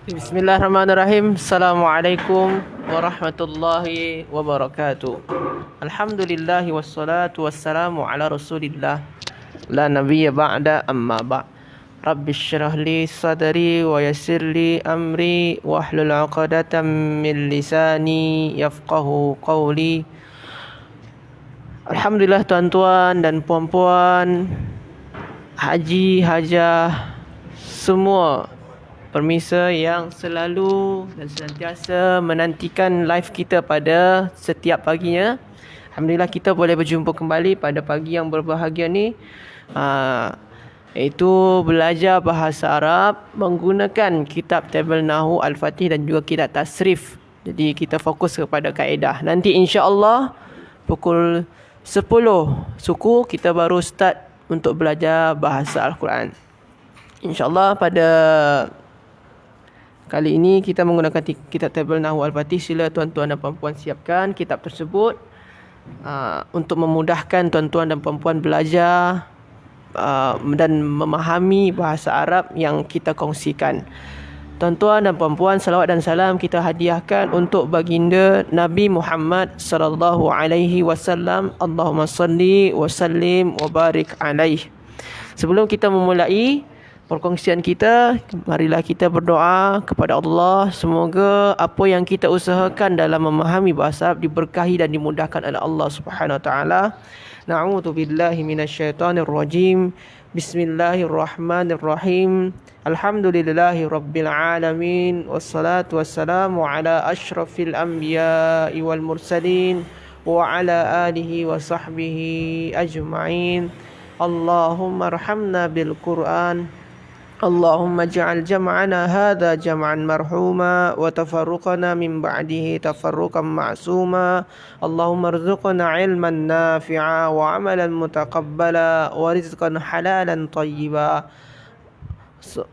Bismillahirrahmanirrahim. Assalamualaikum warahmatullahi wabarakatuh. Alhamdulillahi wassalatu wassalamu ala rasulillah. La nabiyya ba'da amma ba'. Rabbi syrah li sadri wa yassir li amri wahlul 'uqdatam min lisani yafqahu qawli. Alhamdulillah tuan-tuan dan puan-puan, haji, hajah, semua permisa yang selalu dan senantiasa menantikan live kita pada setiap paginya. Alhamdulillah kita boleh berjumpa kembali pada pagi yang berbahagia ni, iaitu belajar bahasa Arab menggunakan kitab Tabel Nahu Al-Fatih dan juga kitab Tasrif. Jadi kita fokus kepada kaedah. Nanti insya-Allah pukul 10 suku kita baru start untuk belajar bahasa Al-Quran. InsyaAllah pada kali ini kita menggunakan kitab Tabel Nahu Al-Fatih. Sila tuan-tuan dan puan-puan siapkan kitab tersebut untuk memudahkan tuan-tuan dan puan-puan belajar dan memahami bahasa Arab yang kita kongsikan. Tuan-tuan dan puan-puan, salawat dan salam kita hadiahkan untuk baginda Nabi Muhammad sallallahu alaihi wasallam. Allahumma salli wa sallim wa barik alaihi. Sebelum kita memulai perkongsian kita, marilah kita berdoa kepada Allah. Semoga apa yang kita usahakan dalam memahami bahasa Arab diberkahi dan dimudahkan oleh Allah Subhanahu wa taala. Na'udzu billahi minasyaitonir rajim. Bismillahirrahmanirrahim. Alhamdulillahi rabbil alamin. Wassalatu wassalamu ala asyrafil anbiya'i wal mursalin wa ala alihi wa sahbihi ajma'in. Allahumma arhamna bil Qur'an. اللهم اجعل جمعنا هذا جمعا مرحوما وتفرقنا من بعده تفرقا معصوما اللهم ارزقنا علما نافعا وعملا متقبلا ورزقا حلالا طيبا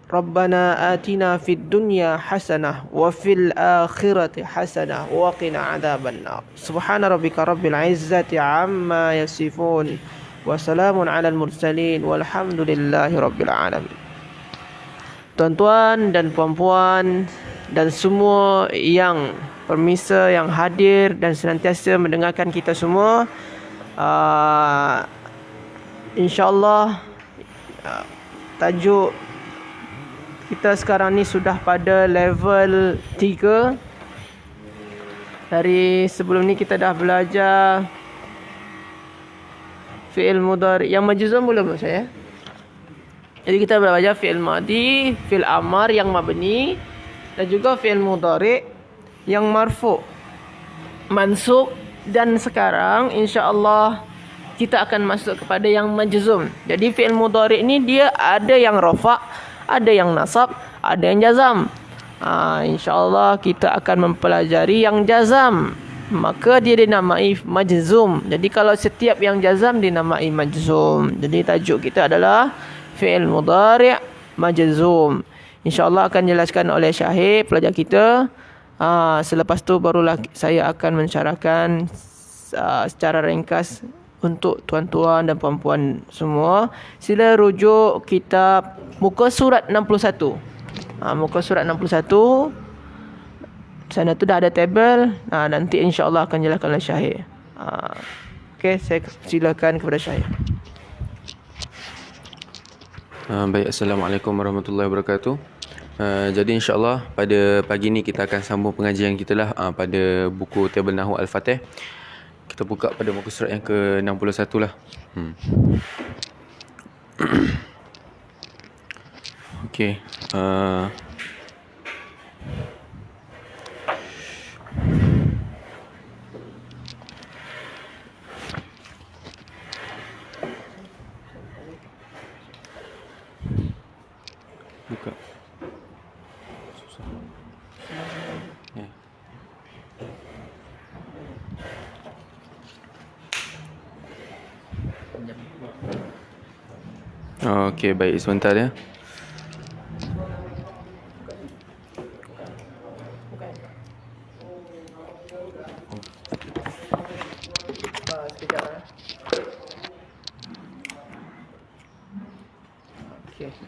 ربنا آتنا في الدنيا حسنة وفي الآخرة حسنة وقنا عذاب النار سبحان ربك رب العزة عما يصفون وسلام على المرسلين والحمد لله رب العالمين. Tuan-tuan dan puan-puan dan semua yang permisa yang hadir dan senantiasa mendengarkan kita semua, insya-Allah tajuk kita sekarang ni sudah pada level 3. Dari sebelum ni kita dah belajar fi'il mudhari yang majzum belum saya? Jadi kita belajar fi'il madhi, fi'il amar yang mabni dan juga fi'il mudhari yang marfu', mansub, dan sekarang insya-Allah kita akan masuk kepada yang majzum. Jadi fi'il mudhari ni dia ada yang rafa', ada yang nasab, ada yang jazam. Insya-Allah kita akan mempelajari yang jazam. Maka dia dinamai majzum. Jadi kalau setiap yang jazam dinamai majzum. Jadi tajuk kita adalah fi'il mudhari' majzum. InsyaAllah akan jelaskan oleh Syahid pelajar kita. Selepas tu barulah saya akan mensyarahkan secara ringkas untuk tuan-tuan dan puan-puan semua. Sila rujuk kitab muka surat 61. Muka surat 61. Sana tu dah ada tabel. Nanti insyaAllah akan jelaskan oleh Syahid. Okey, saya silakan kepada Syahid. Baik, Assalamualaikum warahmatullahi wabarakatuh. Jadi insyaAllah pada pagi ni kita akan sambung pengajian kita lah pada buku Tabel Nahu Al-Fatih. Kita buka pada muka surat yang ke-61 lah. Okey. Buka. Susah. Ya. Okey, baik, sebentar ya.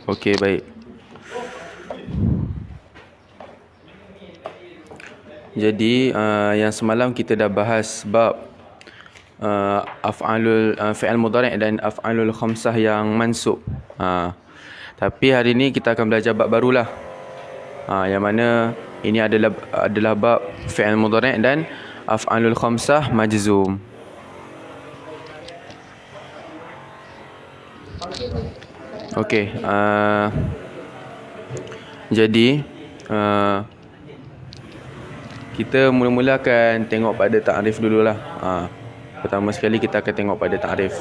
Okey, baik. Jadi yang semalam kita dah bahas bab af'alul fi'al mudhari' dan af'alul khamsah yang mansub. Tapi hari ni kita akan belajar bab barulah. Yang mana ini adalah bab fi'al mudhari' dan af'alul khamsah majzum. Okey, jadi kita mula-mula akan tengok pada ta'rif dululah. Pertama sekali kita akan tengok pada ta'rif.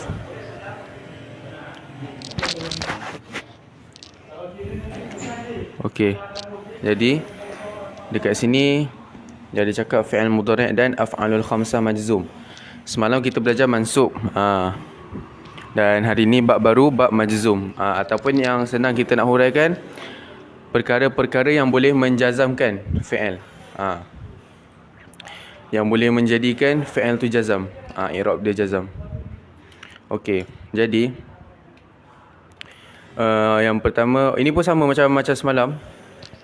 Okey. Jadi dekat sini dia ada cakap fi'il mudhari' dan af'alul khamsah majzum. Semalam kita belajar mansub. Dan hari ni bab baru, bab majzum. Ataupun yang senang kita nak huraikan, perkara-perkara yang boleh menjazamkan fi'il. Yang boleh menjadikan fi'il tu jazam. I'rab dia jazam. Okey. Jadi yang pertama, ini pun sama macam semalam.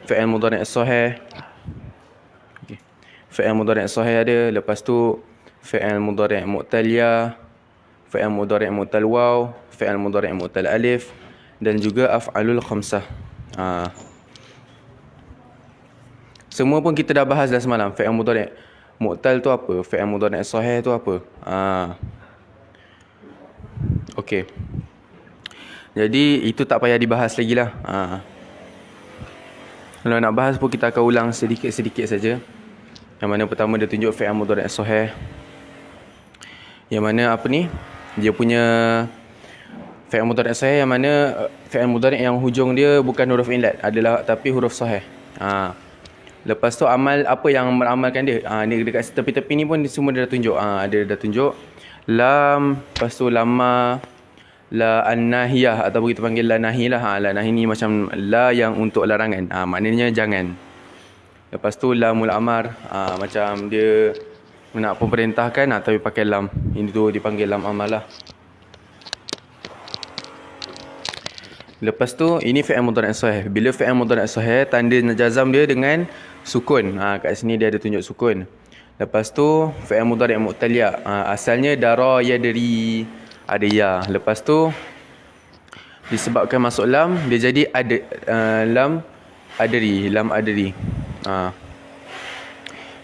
Fi'il mudhari' as-sahih. Okey. Fi'il mudhari' as-sahih ada, lepas tu fi'il mudhari' mu'taliyah, fi'il mudhari' mu'tal waw, fi'il mudhari' mu'tal alif, dan juga af'alul khamsah. Semua pun kita dah bahas dah semalam. Fi'il mudhari' mu'tal tu apa? Fi'il mudhari' sahih tu apa? Okey. Jadi itu tak payah dibahas lagi lah. Kalau nak bahas pun kita akan ulang sedikit-sedikit saja. Yang mana pertama dia tunjuk fi'il mudhari' sahih. Yang mana apa ni? Dia punya fi'il mudhari' sahih yang mana fi'il mudhari' yang hujung dia bukan huruf illat, adalah tapi huruf sahih. Lepas tu amal apa yang meramalkan dia? Ni dekat tepi-tepi ni pun semua dia dah tunjuk. Dia dah tunjuk lam, lepas tu lama, la an-nahiyah ataupun kita panggil la nahi lah. La nahi ni macam la yang untuk larangan. Maknanya jangan. Lepas tu lamul amar, macam dia nak pemerintahkan tapi pakai lam. Ini tu dipanggil lam amalah. Lepas tu ini fi'il mudhari' sahih. Bila fi'il mudhari' sahih, tanda jazam dia dengan sukun. Kat sini dia ada tunjuk sukun. Lepas tu fi'il mudhari' mu'taliyah. Asalnya dara yadri, ada ya. Lepas tu disebabkan masuk lam, dia jadi ada lam adri.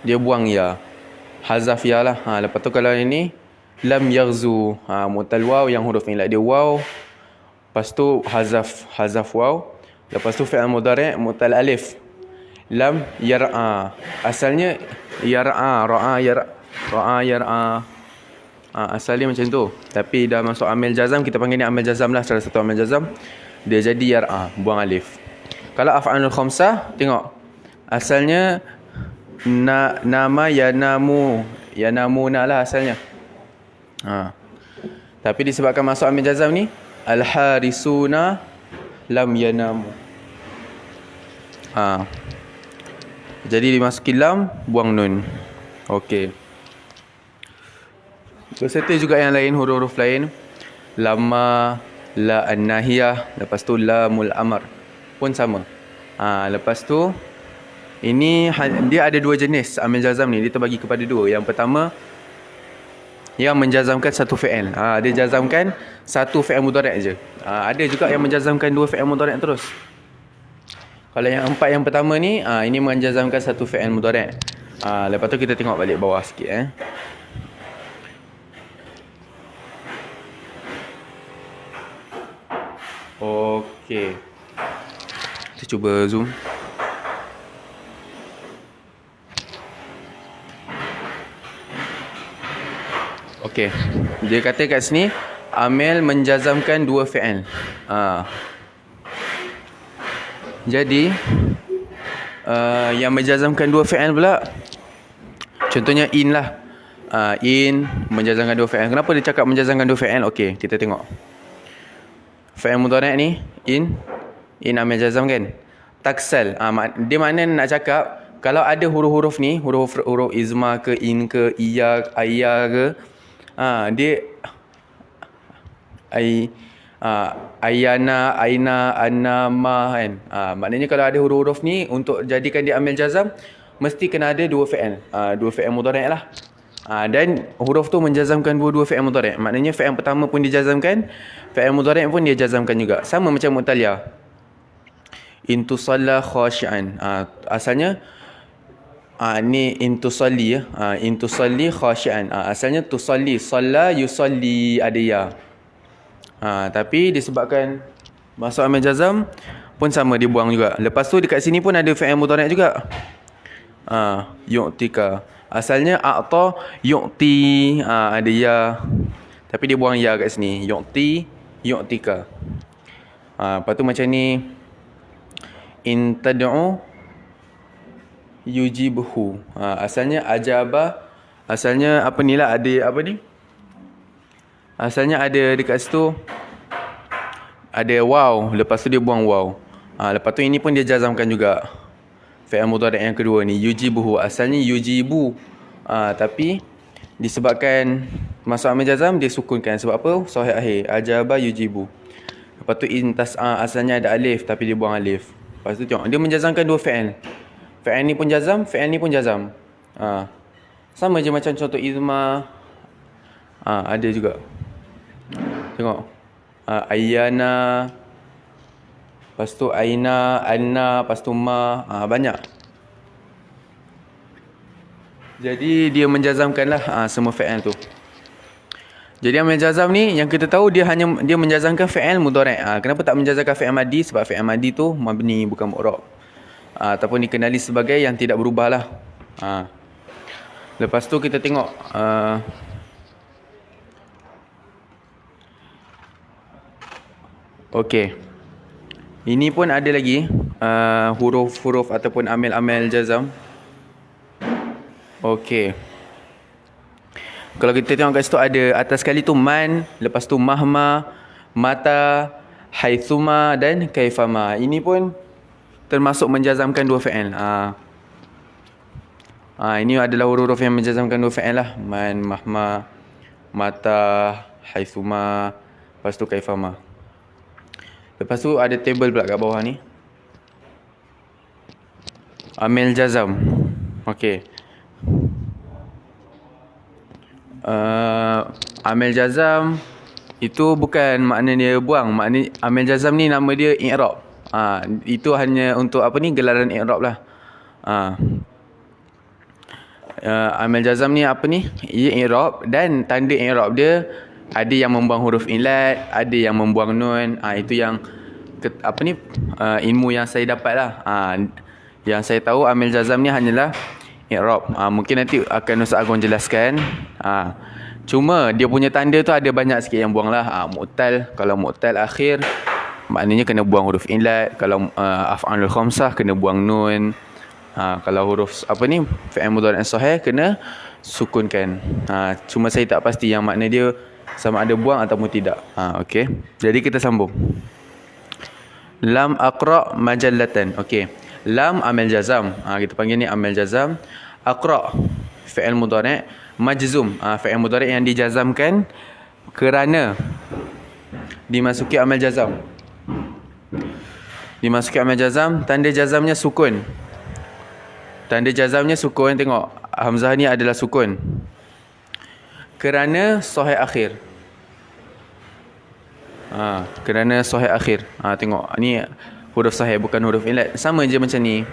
Dia buang ya. Hazaf ya lah. Lepas tu kalau ini lam yaghzu, mu'tal waw yang huruf illat dia waw. Lepas tu hazaf waw. Lepas tu fi'il mudhari' mu'tal alif, lam yar'a. Asalnya yar'a, ra'a yar'a. Asalnya macam tu. Tapi dah masuk amil jazam, kita panggil ni amil jazam lah, salah satu amil jazam. Dia jadi yar'a, buang alif. Kalau af'alul khamsah, tengok. Asalnya nama yanamuna lah asalnya. Tapi disebabkan masuk amil jazam ni, al-harisuna lam yanamu. Jadi dimasuki lam, buang nun. Okey. Beserta juga yang lain, huruf-huruf lain. Lama, la an-nahiyah, lepas tu lamul amar pun sama. Lepas tu ini dia ada dua jenis amil jazam ni. Dia terbagi kepada dua. Yang pertama yang menjazamkan satu fi'il. Dia jazamkan satu fi'il mudhari' je. Ada juga yang menjazamkan dua fi'il mudhari' terus. Kalau yang empat yang pertama ni, ini menjazamkan satu fi'il mudhari'. Lepas tu kita tengok balik bawah sikit. Okey. Kita cuba zoom. Okey. Dia kata kat sini amil menjazamkan dua fi'il. Jadi yang menjazamkan dua fi'il pula, contohnya in lah. In menjazamkan dua fi'il. Kenapa dia cakap menjazamkan dua fi'il? Okey, kita tengok. Fi'il mudhari' ni in amil jazam kan. Taksal. Dia makna nak cakap kalau ada huruf-huruf ni, huruf izma ke, in ke, iya, ayya ke, dia ayana, aina, anna, ma kan. Maknanya kalau ada huruf-huruf ni untuk jadikan dia amil jazam, mesti kena ada dua fi'il. Dua fi'il mudhari' lah. Dan huruf tu menjazamkan dua-dua fi'il mudhari'. Maknanya fi'il pertama pun dijazamkan, fi'il mudhari' pun dia jazamkan juga. Sama macam mu'taliyah. In tusalla khashi'an. Asalnya ni in tusalli ya. In tusalli khashi'an. Asalnya tusalli, salla yusalli, ada ya. Tapi disebabkan masuk amil jazam pun sama, dia buang juga. Lepas tu dekat sini pun ada fi'il mudhari' juga. Yu'tika. Asalnya a'ta yu'ti, ada ya. Tapi dia buang ya kat sini. Yu'ti, yu'tika. Lepas tu macam ni. In tad'u yujibhu. Asalnya ajaba. Asalnya apa ni lah, ada apa ni? Asalnya ada dekat situ ada waw, lepas tu dia buang waw. Lepas tu ini pun dia jazamkan juga. Fi'il mudhari' yang kedua ni, yujibuhu. Asalnya yujibu. Tapi disebabkan masuk amil jazam, dia sukunkan. Sebab apa? Sahih akhir. Ajaba yujibu. Lepas tu intas'a, asalnya ada alif, tapi dia buang alif. Lepas tu tengok, dia menjazamkan dua fi'il. Fi'il ni pun jazam, fi'il ni pun jazam. Sama je macam contoh izma. Ada juga. Tengok. Ayyana. Lepas tu aina, anna, lepas tu ma. Banyak. Jadi dia menjazamkanlah semua fi'il tu. Jadi amil jazam ni yang kita tahu dia menjazamkan fi'il mudhari'. Kenapa tak menjazamkan fi'il madhi? Sebab fi'il madhi tu mabni, bukan mu'rab. Ataupun dikenali sebagai yang tidak berubah lah. Lepas tu kita tengok okey. Ini pun ada lagi huruf-huruf ataupun amil-amil jazam. Okey. Kalau kita tengok kat situ ada atas sekali tu man, lepas tu mahma, mata, haithuma dan kaifama. Ini pun termasuk menjazamkan dua fi'il. Ini adalah huruf yang menjazamkan dua fi'il lah. Man, mahma, mata, haithuma, lepas tu kaifama. Lepas tu ada table pula kat bawah ni. Amil jazam. Okey. Amil jazam itu bukan makna dia buang. Makna amil jazam ni nama dia i'rab. Itu hanya untuk apa ni, gelaran i'rab lah. Amil jazam ni apa ni? Ia i'rab, dan tanda i'rab dia ada yang membuang huruf illat, ada yang membuang nun. Itu yang ilmu yang saya dapat lah. Yang saya tahu amil jazam ni hanyalah i'rab. Mungkin nanti akan Ustaz Agung jelaskan. Cuma dia punya tanda tu ada banyak sikit yang buang lah. Mu'tal, kalau mu'tal akhir maknanya kena buang huruf illat. Kalau af'alul khamsah kena buang nun. Kalau huruf fi'il mudhari' sahih kena sukunkan. Cuma saya tak pasti yang makna dia sama ada buang ataupun tidak. Okey. Jadi kita sambung. Lam aqra majallatan. Okey. Lam amil jazam. Kita panggil ni amil jazam. Aqra fi'il mudhari', majzum fi'il mudhari' yang dijazamkan kerana dimasuki amil jazam. Dimasuki amil jazam, tanda jazamnya sukun. Tanda jazamnya sukun, tengok. Hamzah ni adalah sukun. Kerana sahih akhir. Kerana sahih akhir. Tengok, ni huruf sahih bukan huruf illat. Sama je macam ni.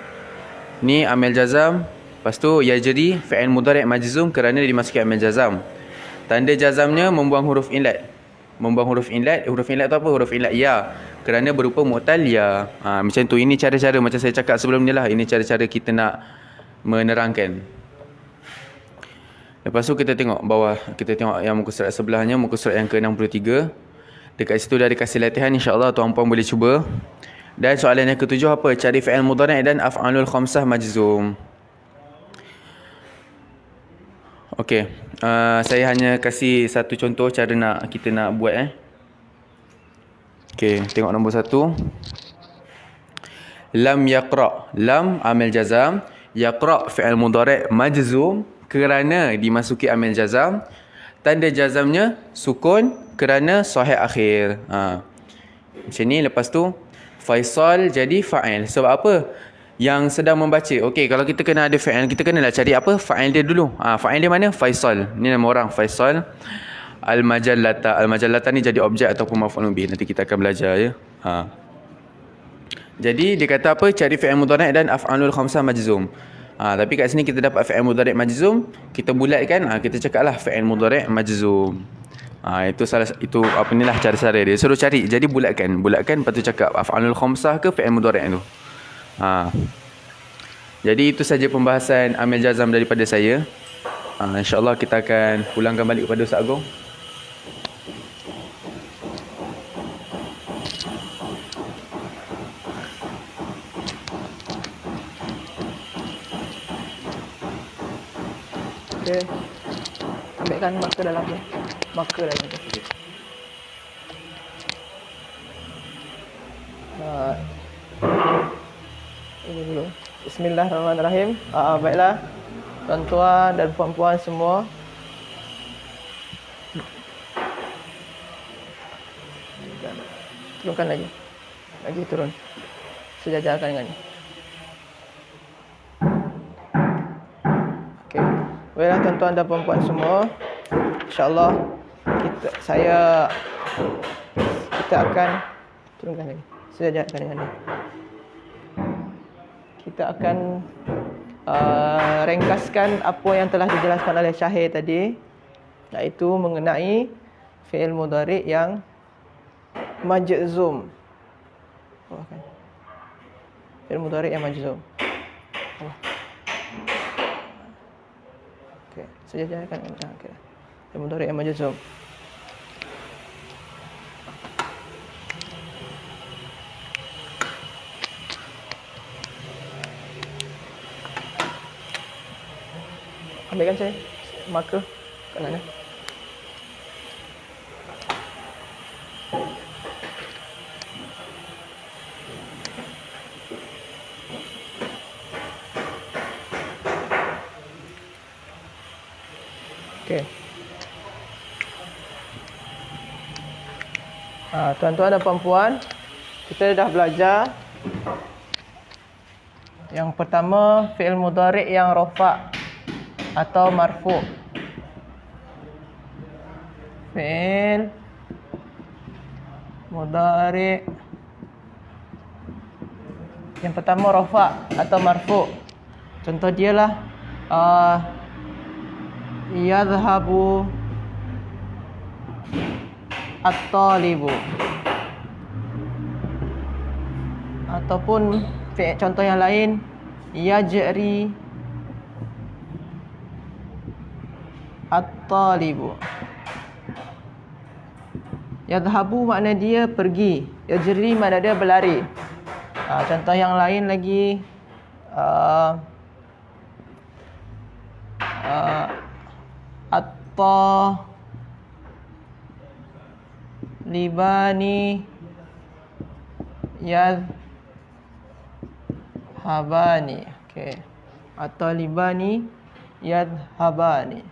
Ni amil jazam, lepas tu yajri fi'il mudhari' majzum kerana dimasuki amil jazam. Tanda jazamnya membuang huruf illat. Membuang huruf illat. Huruf illat tu apa? Huruf illat ya. Kerana berupa mu'tal ya. Macam tu. Ini cara-cara macam saya cakap sebelum ni lah. Ini cara-cara kita nak menerangkan. Lepas tu kita tengok bawah. Kita tengok yang muka surat sebelahnya. Muka surat yang ke-63. Dekat situ dah ada kasih latihan. InsyaAllah tuan-puan boleh cuba. Dan soalan yang ke-7 apa? Cari fi'il mudhari' dan af'alul khamsah majzum. Okey. Saya hanya kasih satu contoh cara kita nak buat. Okey, tengok nombor 1. Lam yaqra. Lam amil jazam. Yaqra fi'il mudhari' majzum kerana dimasuki amil jazam. Tanda jazamnya sukun kerana sahih akhir. Macam ni. Lepas tu Faisal jadi fa'il. Sebab apa? yang sedang membaca. Okey, kalau kita kena ada fa'il, kita kenalah cari apa? Fa'il dia dulu. Fa'il dia mana? Faisal. Ni nama orang, Faisal. Al-majallata. Al-majallata ni jadi objek ataupun maf'ul bih. Nanti kita akan belajar ya. Jadi dia kata apa? Cari fi'il mudhari' dan af'alul khamsah majzum. Tapi kat sini kita dapat fi'il mudhari' majzum, kita bulatkan, kita cakaplah fi'il mudhari' majzum. Itu apa inilah cara dia. Suruh cari. Jadi bulatkan, lepas tu cakap af'alul khamsah ke fi'il mudhari' tu. Jadi itu saja pembahasan amil jazam daripada saya. InsyaAllah kita akan pulangkan balik kepada Ustaz Agong. Okay. Ambilkan marker dalam tu. Marker dalam tu. Ini dulu. Bismillahirrahmanirrahim. Baiklah. Tuan-tuan dan puan-puan semua. Turunkan lagi. Lagi turun. Sejajarkan dengan ni. Okey. Baiklah tuan-tuan dan puan-puan semua. InsyaAllah kita akan turunkan lagi. Sejajarkan dengan ni. Kita akan ringkaskan apa yang telah dijelaskan oleh Syahir tadi, iaitu mengenai fi'il mudhari' yang majzum. Fi'il mudhari' yang majzum. Okey, sejajarkan. Okey. Fi'il mudhari' yang majzum. Ambilkan saya marker kat mana? Okey. Tuan-tuan dan puan-puan, kita dah belajar yang pertama fi'il mudhari' yang rafa' atau marfu'. Fi'il mudhari' yang pertama rafa' atau marfu'. Contoh dia lah yadhhabu at-talibu. Ataupun contoh yang lain, yajri at-talibu. Yadhhabu makna dia pergi, yajri makna dia berlari. Contoh yang lain lagi, at-talibani yadhhabani. Okey. At-talibani yadhhabani.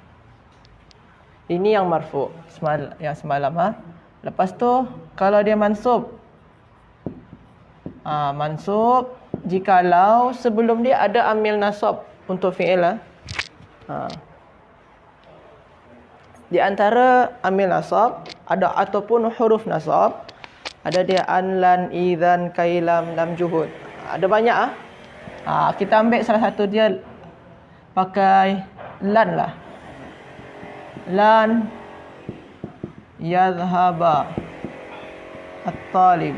Ini yang marfu' yang semalam. Lepas tu kalau dia mansub. Mansub jikalau sebelum dia ada amil nasab untuk fi'il Di antara amil nasab ada ataupun huruf nasab, ada dia an, lan, idzan, kailam, lam, juhud. Ada banyak kita ambil salah satu dia, pakai lan lah. Lan yadhhaba at-talib.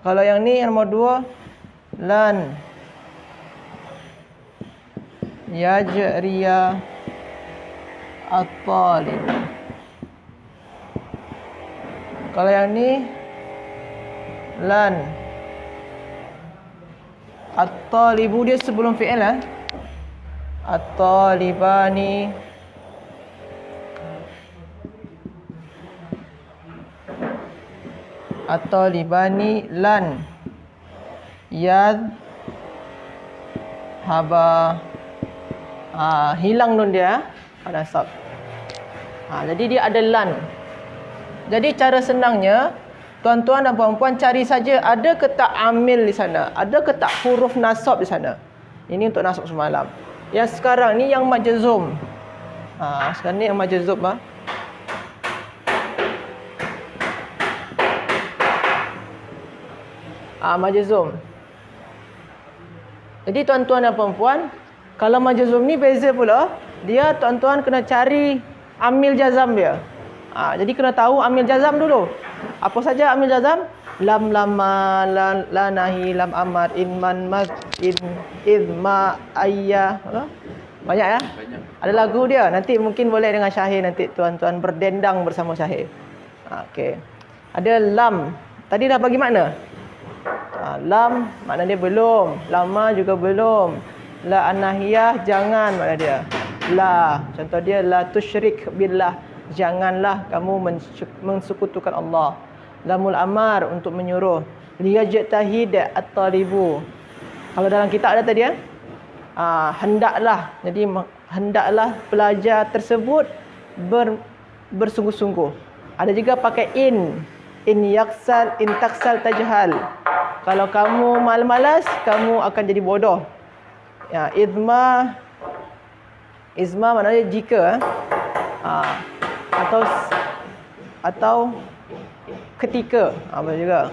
Kalau yang ni yang nombor dua, lan yajriya at-talib. Kalau yang ni, lan at-talibu dia sebelum fi'il at-talibani at-talibani lan yadhhaba. Hilang nun dia nasab. Jadi dia ada lan. Jadi cara senangnya Tuan-tuan dan puan-puan cari saja ada ke tak amil di sana, ada ke tak huruf nasab di sana. Ini untuk nasab semalam. Yang sekarang ni yang majzum. Sekarang ni yang majzum majzum. Jadi tuan-tuan dan puan-puan, kalau majzum ni beza pula. Dia tuan-tuan kena cari amil jazam dia. Jadi kena tahu amil jazam dulu. Apa saja amil jazam? Lam lama, la nahi, lam amar, in man mas, in idma, ayya. Banyak ya? Banyak. Ada lagu dia. Nanti mungkin boleh dengan Syahir, nanti tuan-tuan berdendang bersama Syahir. Okey. Ada lam. Tadi dah bagi makna. Lam makna dia belum. Lama juga belum. La anahiyah jangan makna dia. La. Contoh dia la tusyrik billah. Janganlah kamu mensekutukan Allah. Lamul amar untuk menyuruh. Liyajtahid at-talibu. Kalau dalam kitab ada tadi hendaklah. Jadi hendaklah pelajar tersebut bersungguh-sungguh. Ada juga pakai in. In taksal tajhal. Kalau kamu malas-malas, kamu akan jadi bodoh. Ya, izma maknanya jika. Atau ketika. Apa juga.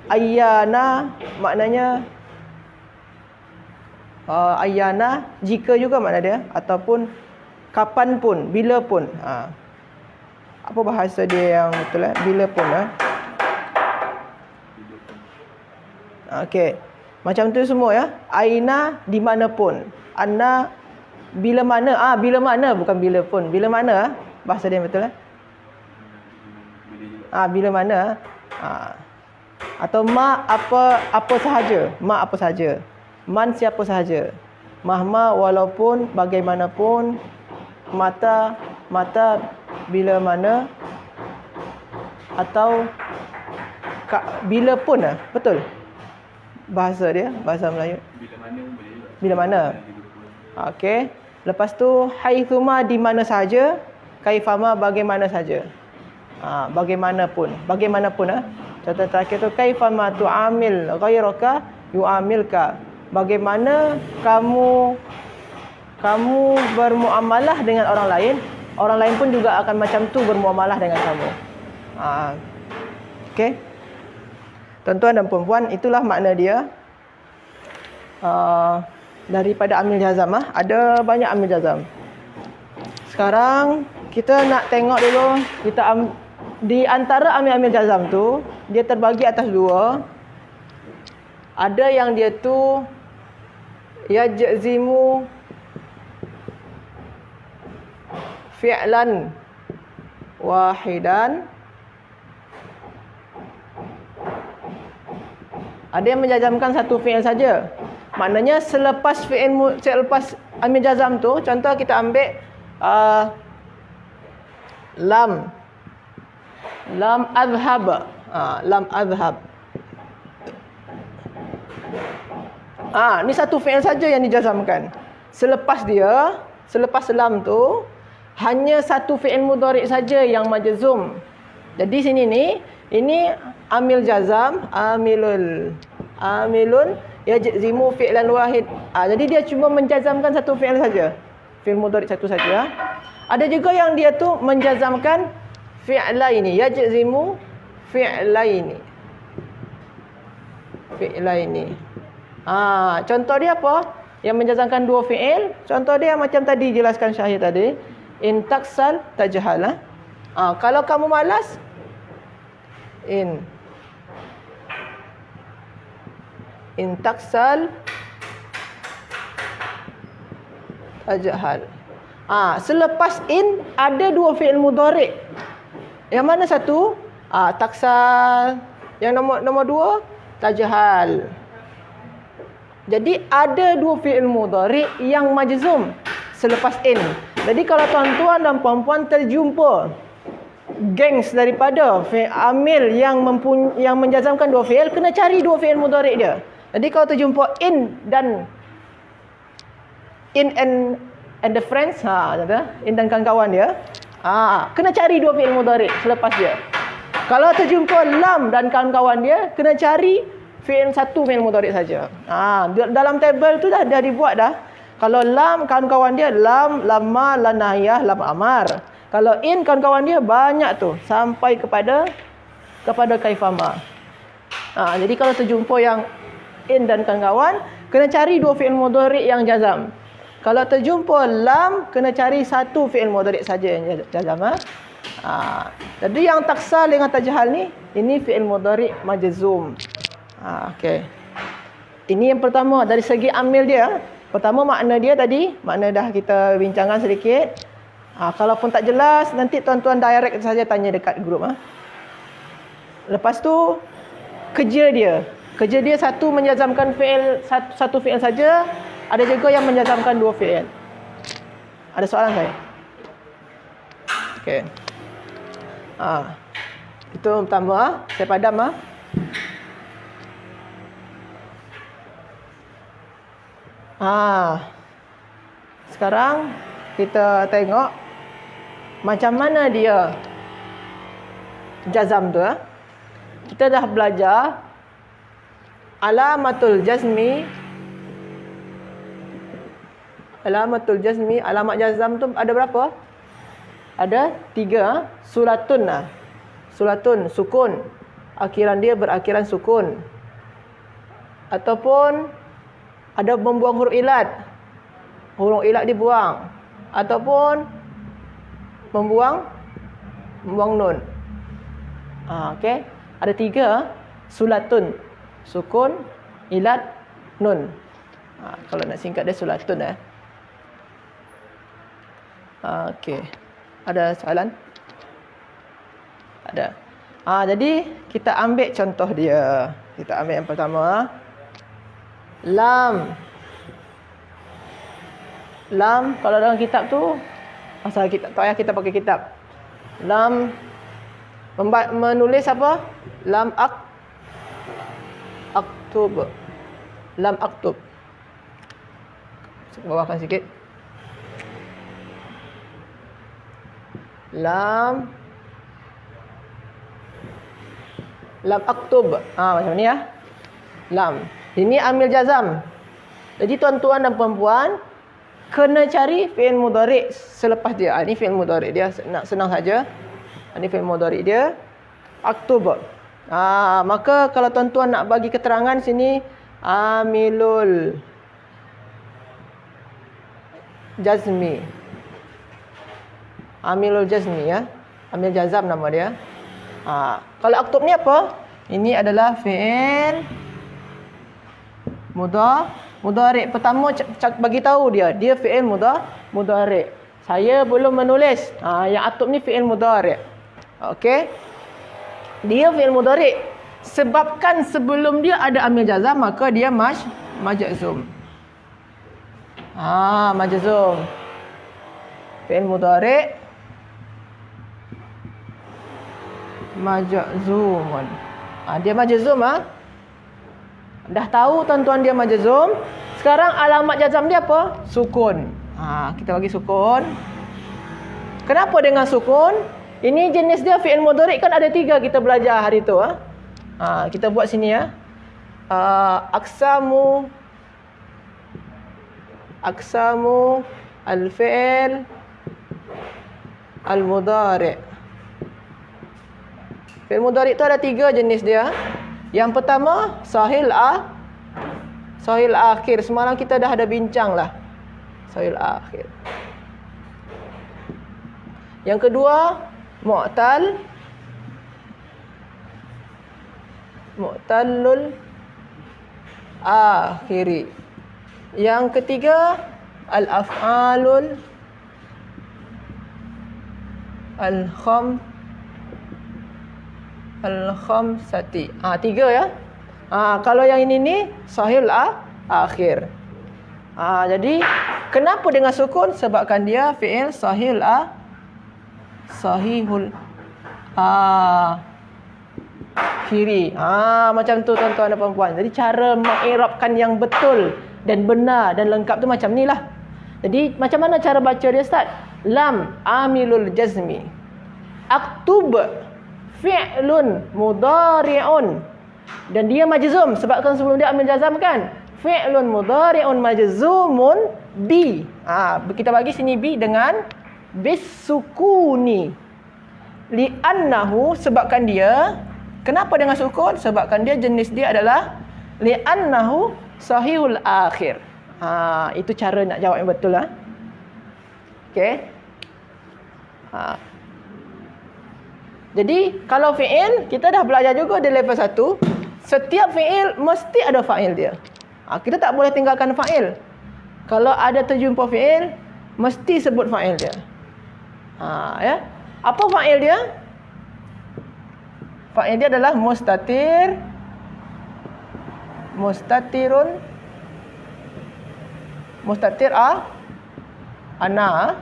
Ayyana maknanya ayyana jika juga makna dia, ataupun kapan pun, bila pun. Apa bahasa dia yang betul bila pun Okey. Macam tu semua ya. Aina di mana pun. Anna bila mana. Bila mana bukan bila pun. Bila mana bahasa dia betul bila mana. Atau ma apa sahaja. Ma apa sahaja. Man siapa sahaja. Mahma walaupun bagaimanapun. Mata bila mana. Atau bila pun betul. Bahasa dia, bahasa Melayu. Bila mana. Okey. Lepas tu haitsuma di mana saja, kaifama bagaimana saja. Bagaimanapun. Contoh terakhir tu kaifama tu'amil ghairaka yu'amilka. Bagaimana kamu bermuamalah dengan orang lain pun juga akan macam tu bermuamalah dengan kamu. Okey. Tuan-tuan dan puan-puan, itulah makna dia daripada amil jazam. Ada banyak amil jazam. Sekarang kita nak tengok dulu di antara amil-amil jazam tu, dia terbagi atas dua. Ada yang dia tu yajzimu fi'lan wahidan. Ada yang menjazamkan satu fi'il saja. Maknanya selepas amil jazam tu, contoh kita ambil lam azhab. Lam azhab. Ni satu fi'il saja yang dijazamkan. Selepas lam tu, hanya satu fi'il mudhari' saja yang majzum. Jadi sini ni, ini amil jazam, amilun yajzimu fi'lan wahid. Jadi dia cuma menjazamkan satu fi'il saja. Fi'il mudhari' satu saja. Ada juga yang dia tu menjazamkan fi'laini, yajzimu fi'laini. Contoh dia apa? Yang menjazamkan dua fi'il. Contoh dia macam tadi jelaskan Syahir tadi. In taksal tajhal. Kalau kamu malas, in taksal tajhal. Selepas in ada dua fi'il mudhari'. Yang mana satu? Taksal. Yang nombor dua tajhal. Jadi ada dua fi'il mudhari' yang majzum selepas in. Jadi kalau tuan-tuan dan puan-puan terjumpa gengs daripada fi'il amil yang menjazamkan dua fi'il, kena cari dua fi'il mudhari' dia. Jadi kalau terjumpa in and the friends, in dan kawan-kawan dia, kena cari dua fi'il mudhari' selepas dia. Kalau terjumpa lam dan kawan-kawan dia, kena cari fi'il satu fi'il mudhari' saja. Dalam tabel tu dah dibuat dah. Kalau lam kawan-kawan dia lam, lamma, lam nahiyah, lam amar. Kalau in kawan-kawan dia banyak tu sampai kepada kaifama. Jadi kalau terjumpa yang in dan kawan-kawan, kena cari dua fi'il mudhari' yang jazam. Kalau terjumpa lam, kena cari satu fi'il mudhari' saja yang jazam. Jadi yang taksal dengan tajhal ni, ini fi'il mudhari' majzum. Okey. Ini yang pertama dari segi amil dia. Pertama makna dia tadi, makna dah kita bincangkan sedikit. Kalau pun tak jelas, nanti tuan-tuan direct saja tanya dekat grup. Lepas tu kerja dia. Kerja dia satu menjazamkan fi'il satu fi'il saja, ada juga yang menjazamkan dua fi'il. Ada soalan saya? Okey. Itu pertama, saya padam. Sekarang kita tengok macam mana dia jazam tu. Kita dah belajar alamatul jazmi. Alamat jazam tu ada berapa? Ada 3. Sulatun, sukun. Akhiran dia berakhiran sukun. Ataupun ada membuang huruf ilat. Huruf ilat dibuang. Ataupun membuang nun. Okey. Ada 3. Sulatun, sukun, ilat, nun. Kalau nak singkat dia sulatun. Okey. Ada soalan? Ada. Jadi kita ambil contoh dia. Kita ambil yang pertama. Lam kalau dalam kitab tu, asal kita tak payah kita pakai kitab. Lam menulis apa? Lam aktub. Lam aktub. Bawahkan sikit. Lam aktub. Macam ni ya. Lam. Ini amil jazam. Jadi tuan-tuan dan puan-puan kena cari fi'il mudhari' selepas dia. Ini fi'il mudhari' dia, senang saja. Ini fi'il mudhari' dia. Aktub. Maka kalau tuan-tuan nak bagi keterangan sini, amilul jazmi. Amilul jazmi ya. Amil jazam nama dia. Kalau aktub ni apa? Ini adalah fi'il mudhari'. Pertama bagi tahu dia fi'il mudhari'. Saya belum menulis. Yang aktub ni fi'il mudhari'. Okey. Dia fi'il mudhari'. Sebabkan sebelum dia ada amil jazam, maka dia majzum. Majzum. Fi'il mudhari' majzumun. Dia majzum. Dah tahu tuan-tuan dia majzum. Sekarang alamat jazam dia apa? Sukun. Kita bagi sukun. Kenapa dengan sukun? Ini jenis dia fi'il mudhari' kan ada 3 kita belajar hari tu. Kita buat sini ya. Aqsamu al-fi'il al-mudhari'. Fi'il mudhari' tu ada 3 jenis dia. Yang pertama, sahil akhir. Semalam kita dah ada bincang lah. Sahil akhir. Yang kedua, mu'tallul akhiri. Yang ketiga, al-af'alul al-khamsati. 3 ya. Kalau yang ini ni sahil akhir. Jadi kenapa dengan sukun? Sebabkan dia fi'il sahihul akhiri. Macam tu tuan-tuan dan puan-puan. Jadi cara mengi'rabkan yang betul dan benar dan lengkap tu macam ni lah. Jadi macam mana cara baca dia Ustaz? Lam amilul jazmi. Aktub fi'lun mudhari'un. Dan dia majzum sebabkan sebelum dia amil jazam kan. Fi'lun mudhari'un majzumun bi. Kita bagi sini bi dengan bis sukuni. Li'annahu, sebabkan dia. Kenapa dengan sukun? Sebabkan dia jenis dia adalah li'annahu sahihul akhir. Itu cara nak jawab yang betul lah. Okey. Jadi kalau fi'il kita dah belajar juga di level 1. Setiap fi'il mesti ada fa'il dia. Kita tak boleh tinggalkan fa'il. Kalau ada terjumpa fi'il, mesti sebut fa'il dia. Ya. Apa fa'il dia? Fa'il dia adalah mustatir, mustatirun, mustatir ana,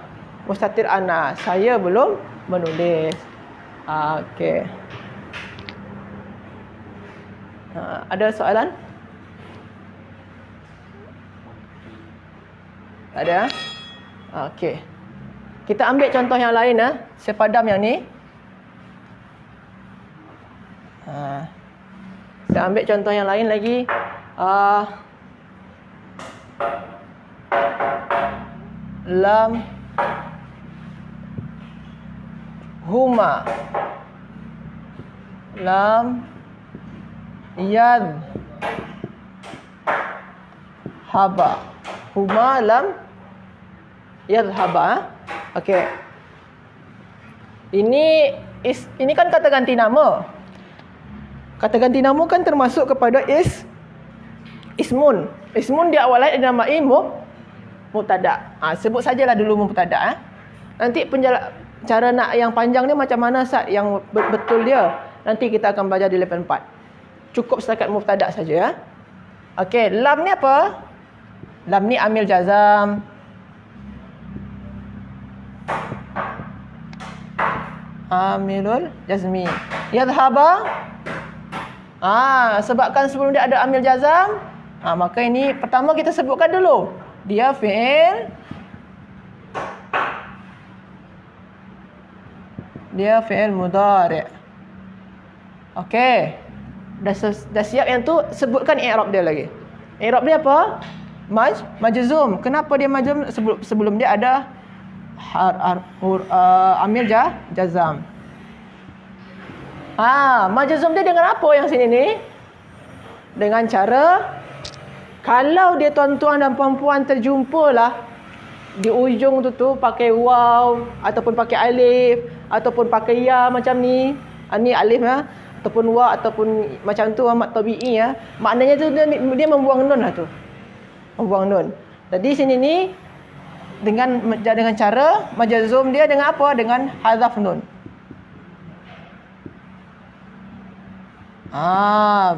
mustatir ana. Saya belum menulis. Okey. Ada soalan? Ada? Okey. Kita ambil contoh yang lain sepadam yang ni. Kita ambil contoh yang lain lagi. Lam huma, lam yad haba, huma lam yadhhaba. Okey. Ini kan kata ganti nama. Kata ganti nama kan termasuk kepada ismun. Ismun dia awalnya dinamai mubtada. Sebut sajalah dulu mubtada. Nanti cara nak yang panjang ni macam mana Ustaz yang betul dia. Nanti kita akan belajar di level 4. Cukup setakat mubtada saja ya. Okey, lam ni apa? Lam ni amil jazam. Amilul jazmi. Yadhhaba. Sebabkan sebelum dia ada amil jazam, maka ini pertama kita sebutkan dulu. Dia fi'il. Dia fi'il mudhari'. Okey. Dah siap yang tu, sebutkan i'rab dia lagi. I'rab dia apa? Majzum. Kenapa dia majzum? Sebelum dia ada amil jazam. Majzum dia dengan apa yang sini ni? Dengan cara, kalau dia tuan-tuan dan puan-puan terjumpalah di ujung tu pakai waw ataupun pakai alif ataupun pakai ya macam ni. Ni alif ataupun wa ataupun macam tu mat tabi'i maknanya tu dia membuang nun lah tu. Membuang nun. Jadi sini ni dengan cara majzum dia dengan apa? Dengan hazaf nun.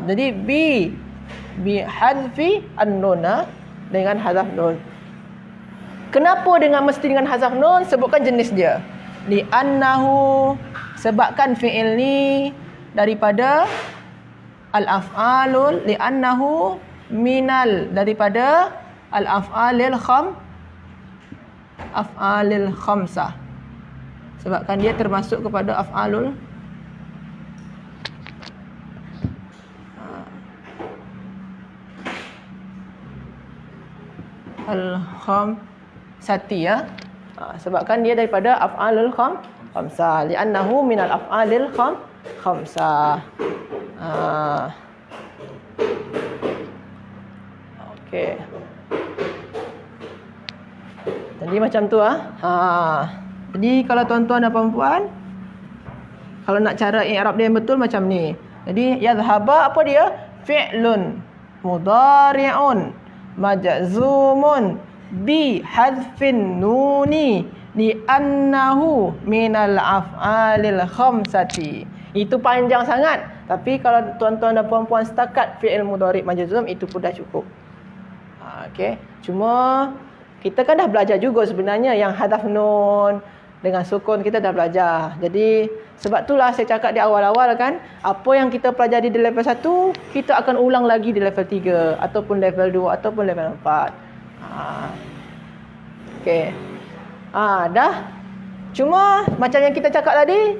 Jadi bi hadfi an-nun dengan hazaf nun. Kenapa mesti dengan hazaf nun? Sebutkan jenis dia. Li'annahu, sebabkan fi'il ni daripada al-af'alul, li'annahu minal, daripada al-af'alil af'alil khamsah. Sebabkan dia termasuk kepada af'alul al-khamsati sebabkan dia daripada af'alul khamsah, li'annahu minal af'alil khamsah. Okey. Jadi macam tu Jadi kalau tuan-tuan dan puan-puan, kalau nak cara i'rab dia yang betul macam ni. Jadi yadhhaba apa dia? Fi'lun mudhari'un majzumun bi hadfin nuni li'annahu minal af'alil khamsati. Itu panjang sangat, tapi kalau tuan-tuan dan puan-puan setakat fi'il mudhari' majzum itu pun dah cukup. Okey. Cuma kita kan dah belajar juga sebenarnya yang hadaf nun dengan sukun kita dah belajar. Jadi sebab itulah saya cakap di awal-awal kan, apa yang kita pelajari di level 1, kita akan ulang lagi di level 3 ataupun level 2 ataupun level 4. Okey. Dah. Cuma macam yang kita cakap tadi,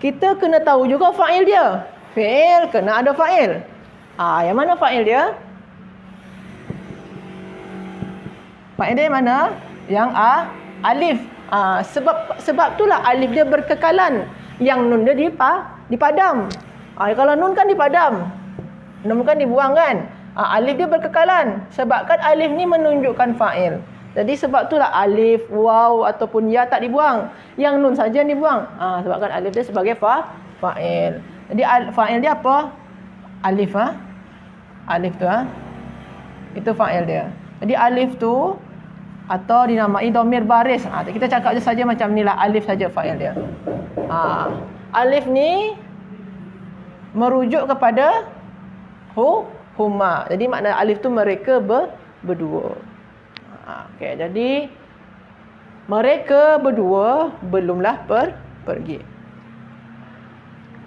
kita kena tahu juga fa'il dia. Fi'il kena ada fa'il. Yang mana fa'il dia? Fa'il dia yang mana? Yang alif. Sebab itulah alif dia berkekalan. Yang nun dia dipadam. Kalau nun kan dipadam. Nun kan dibuang kan? Alif dia berkekalan. Sebabkan alif ni menunjukkan fa'il. Jadi sebab itulah alif, waw ataupun ya tak dibuang. Yang nun saja yang dibuang. Sebabkan alif dia sebagai fa'il. Jadi fa'il dia apa? Alif. Alif tu. Itu fa'il dia. Jadi alif tu atau dinamai dhamir baris. Kita cakap je saja macam ni lah. Alif saja fa'il dia. Alif ni merujuk kepada huma. Jadi makna alif tu mereka berdua. Okey, jadi mereka berdua belumlah pergi.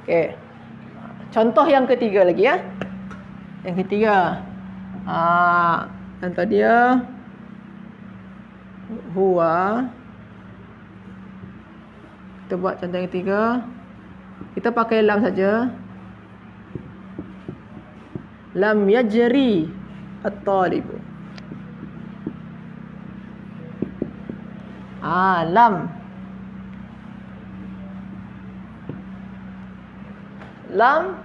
Okey. Contoh yang ketiga lagi ya. Yang ketiga. Contoh dia huwa. Kita buat contoh yang ketiga. Kita pakai lam saja. Lam yajri at-talibu. Lam. Lam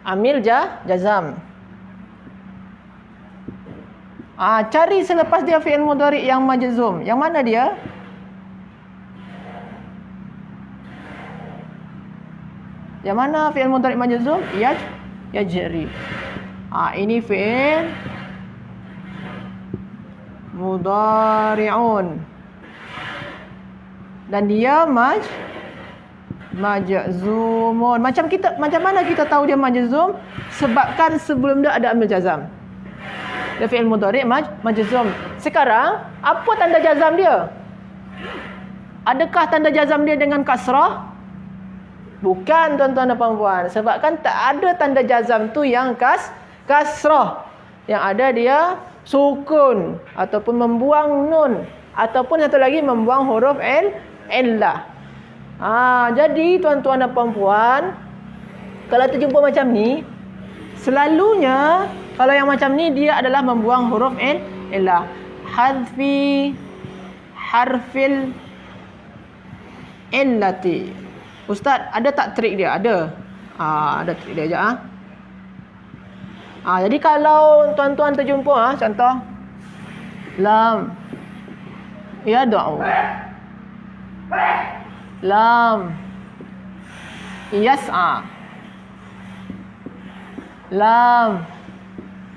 amil jazam. Cari selepas dia fi'il mudhari' yang majzum. Yang mana dia? Yang mana fi'il mudhari' majzum? Yajri. Ini fi'il mudhari'un. Dan dia majzumun. Macam mana kita tahu dia majzum? Sebabkan sebelum dia ada amil jazam. Dia fi'il mudhari' majzum. Sekarang, apa tanda jazam dia? Adakah tanda jazam dia dengan kasrah? Bukan, tuan-tuan dan puan-puan. Sebabkan tak ada tanda jazam tu yang kasrah. Yang ada dia sukun ataupun membuang nun ataupun satu lagi membuang huruf illah. Jadi tuan-tuan dan puan-puan, kalau terjumpa macam ni, selalunya kalau yang macam ni dia adalah membuang huruf illah. Hadfi harfil illati. Ustaz, ada tak trik dia? Ada. Ada trik dia je. Jadi kalau tuan-tuan terjumpa contoh lam yad'u, lam yas'a, lam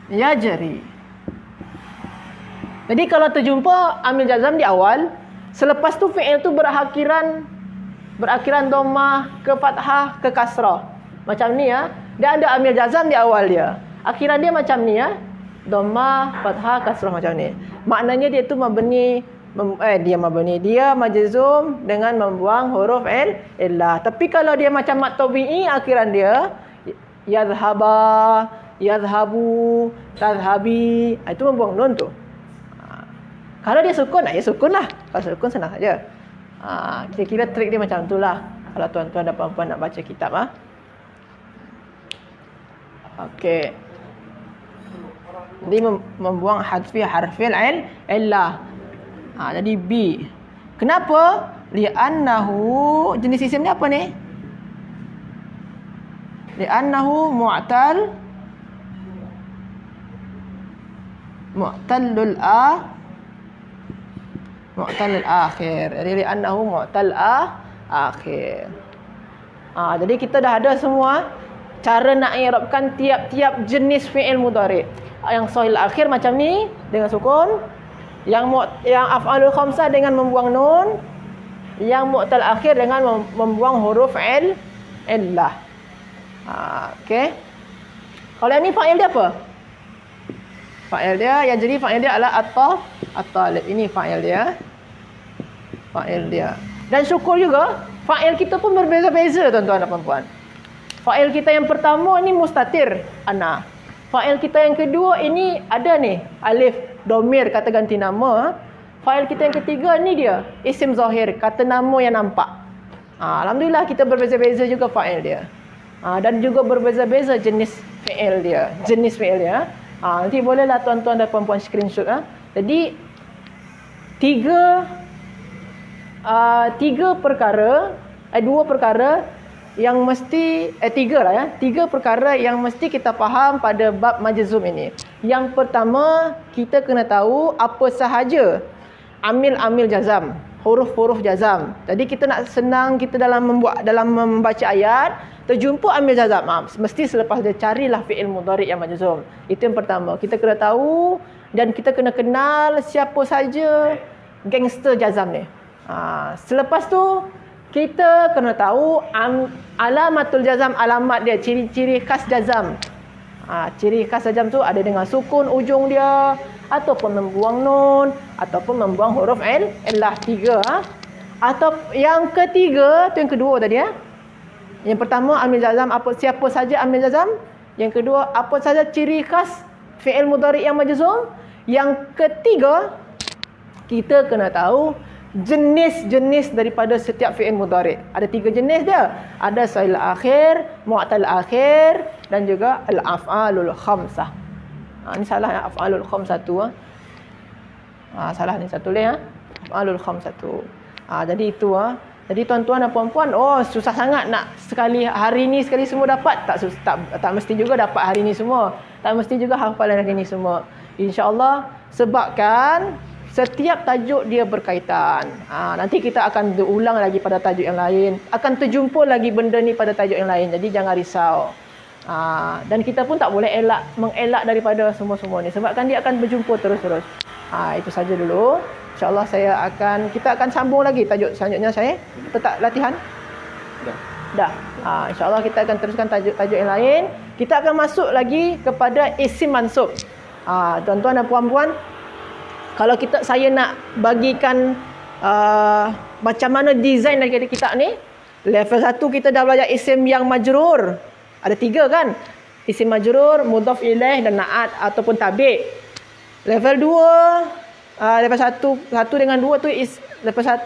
yajri. Jadi kalau terjumpa amil jazam di awal, selepas tu fi'il tu berakhiran dhammah ke fathah ke kasrah. Macam ni dia ada amil jazam di awal dia. Akhiran dia macam ni dhammah, fathah, kasrah macam ni. Maknanya dia tu dia majzum dengan membuang huruf illah. Tapi kalau dia macam mat tabi'i, akhiran dia yadhhaba, yadhhabu, tadhhabi, itu membuang nun tu. Kalau dia sukun, ya sukun lah. Kalau sukun senang saja. Kira-kira trik dia macam tu lah. Kalau tuan-tuan dan puan-puan nak baca kitab. Okey. Jadi membuang hadfi harfil illah. Jadi B. Kenapa? Li'annahu, jenis isim ni apa ni? Li'annahu mu'tallul akhir. Jadi li'annahu mu'tal akhir. Jadi kita dah ada semua cara nak i'rabkan tiap-tiap jenis fi'il mudhari'. Yang sahih akhir macam ni dengan sukun, yang af'alul khamsah dengan membuang nun, yang mu'tal akhir dengan membuang huruf illah. Okey. Kalau yang ni fa'il dia apa? Fa'il dia, yang jadi fa'il dia adalah at-talib. Ini fa'il dia. Fa'il dia. Dan syukur juga, fa'il kita pun berbeza-beza tuan-tuan dan puan-puan. Fa'il kita yang pertama ni mustatir, ana. Fa'il kita yang kedua ini ada ni, alif, domir, kata ganti nama. Fa'il kita yang ketiga ni dia, isim zahir, kata nama yang nampak. Alhamdulillah kita berbeza-beza juga fa'il dia. Dan juga berbeza-beza jenis fi'il dia. Nanti bolehlah tuan-tuan dan puan-puan screenshot. Jadi dua perkara yang mesti tiga perkara yang mesti kita faham pada bab majzum ini. Yang pertama, kita kena tahu apa sahaja amil-amil jazam, huruf-huruf jazam. Jadi kita nak senang kita dalam membaca ayat, terjumpa amil jazam, mesti selepas dia carilah fi'il mudhari' yang majzum. Itu yang pertama. Kita kena tahu dan kita kena kenal siapa saja gangster jazam ni. Selepas tu kita kena tahu alamatul jazam, alamat dia, ciri-ciri khas jazam. Ciri khas jazam tu ada dengan sukun ujung dia, ataupun membuang nun, ataupun membuang huruf illah. 3. Atau yang ketiga, tu yang kedua tadi Yang pertama amil jazam, siapa saja amil jazam. Yang kedua, apa saja ciri khas fi'il mudhari' yang majzum. Yang ketiga, kita kena tahu jenis-jenis daripada setiap fi'il mudhari'. Ada 3 jenis dia. Ada sahil akhir, mu'tal akhir dan juga al-af'alul khamsah. Ni salah af'alul khamsah tu. Salah ni satu lagi af'alul khamsah tu. Jadi itu Jadi tuan-tuan dan puan-puan, susah sangat nak sekali hari ni sekali semua dapat. Tak mesti juga dapat hari ni semua. Tak mesti juga hafalan hari ni semua. InsyaAllah, sebabkan setiap tajuk dia berkaitan. Nanti kita akan ulang lagi pada tajuk yang lain. Akan terjumpa lagi benda ni pada tajuk yang lain. Jadi jangan risau. Dan kita pun tak boleh mengelak daripada semua-semua ni. Sebabkan dia akan berjumpa terus-terus. Itu saja dulu. InsyaAllah kita akan sambung lagi tajuk selanjutnya saya. Tetap latihan? Dah. InsyaAllah kita akan teruskan tajuk yang lain. Kita akan masuk lagi kepada isim mansub. Tuan-tuan dan puan-puan, kalau saya nak bagikan macam mana design dari kitab ni, level 1 kita dah belajar isim yang majrur. Ada 3 kan? Isim majrur, mudhaf ilaih dan na'at ataupun tabi'. Level 2, level 1 dengan 2 tu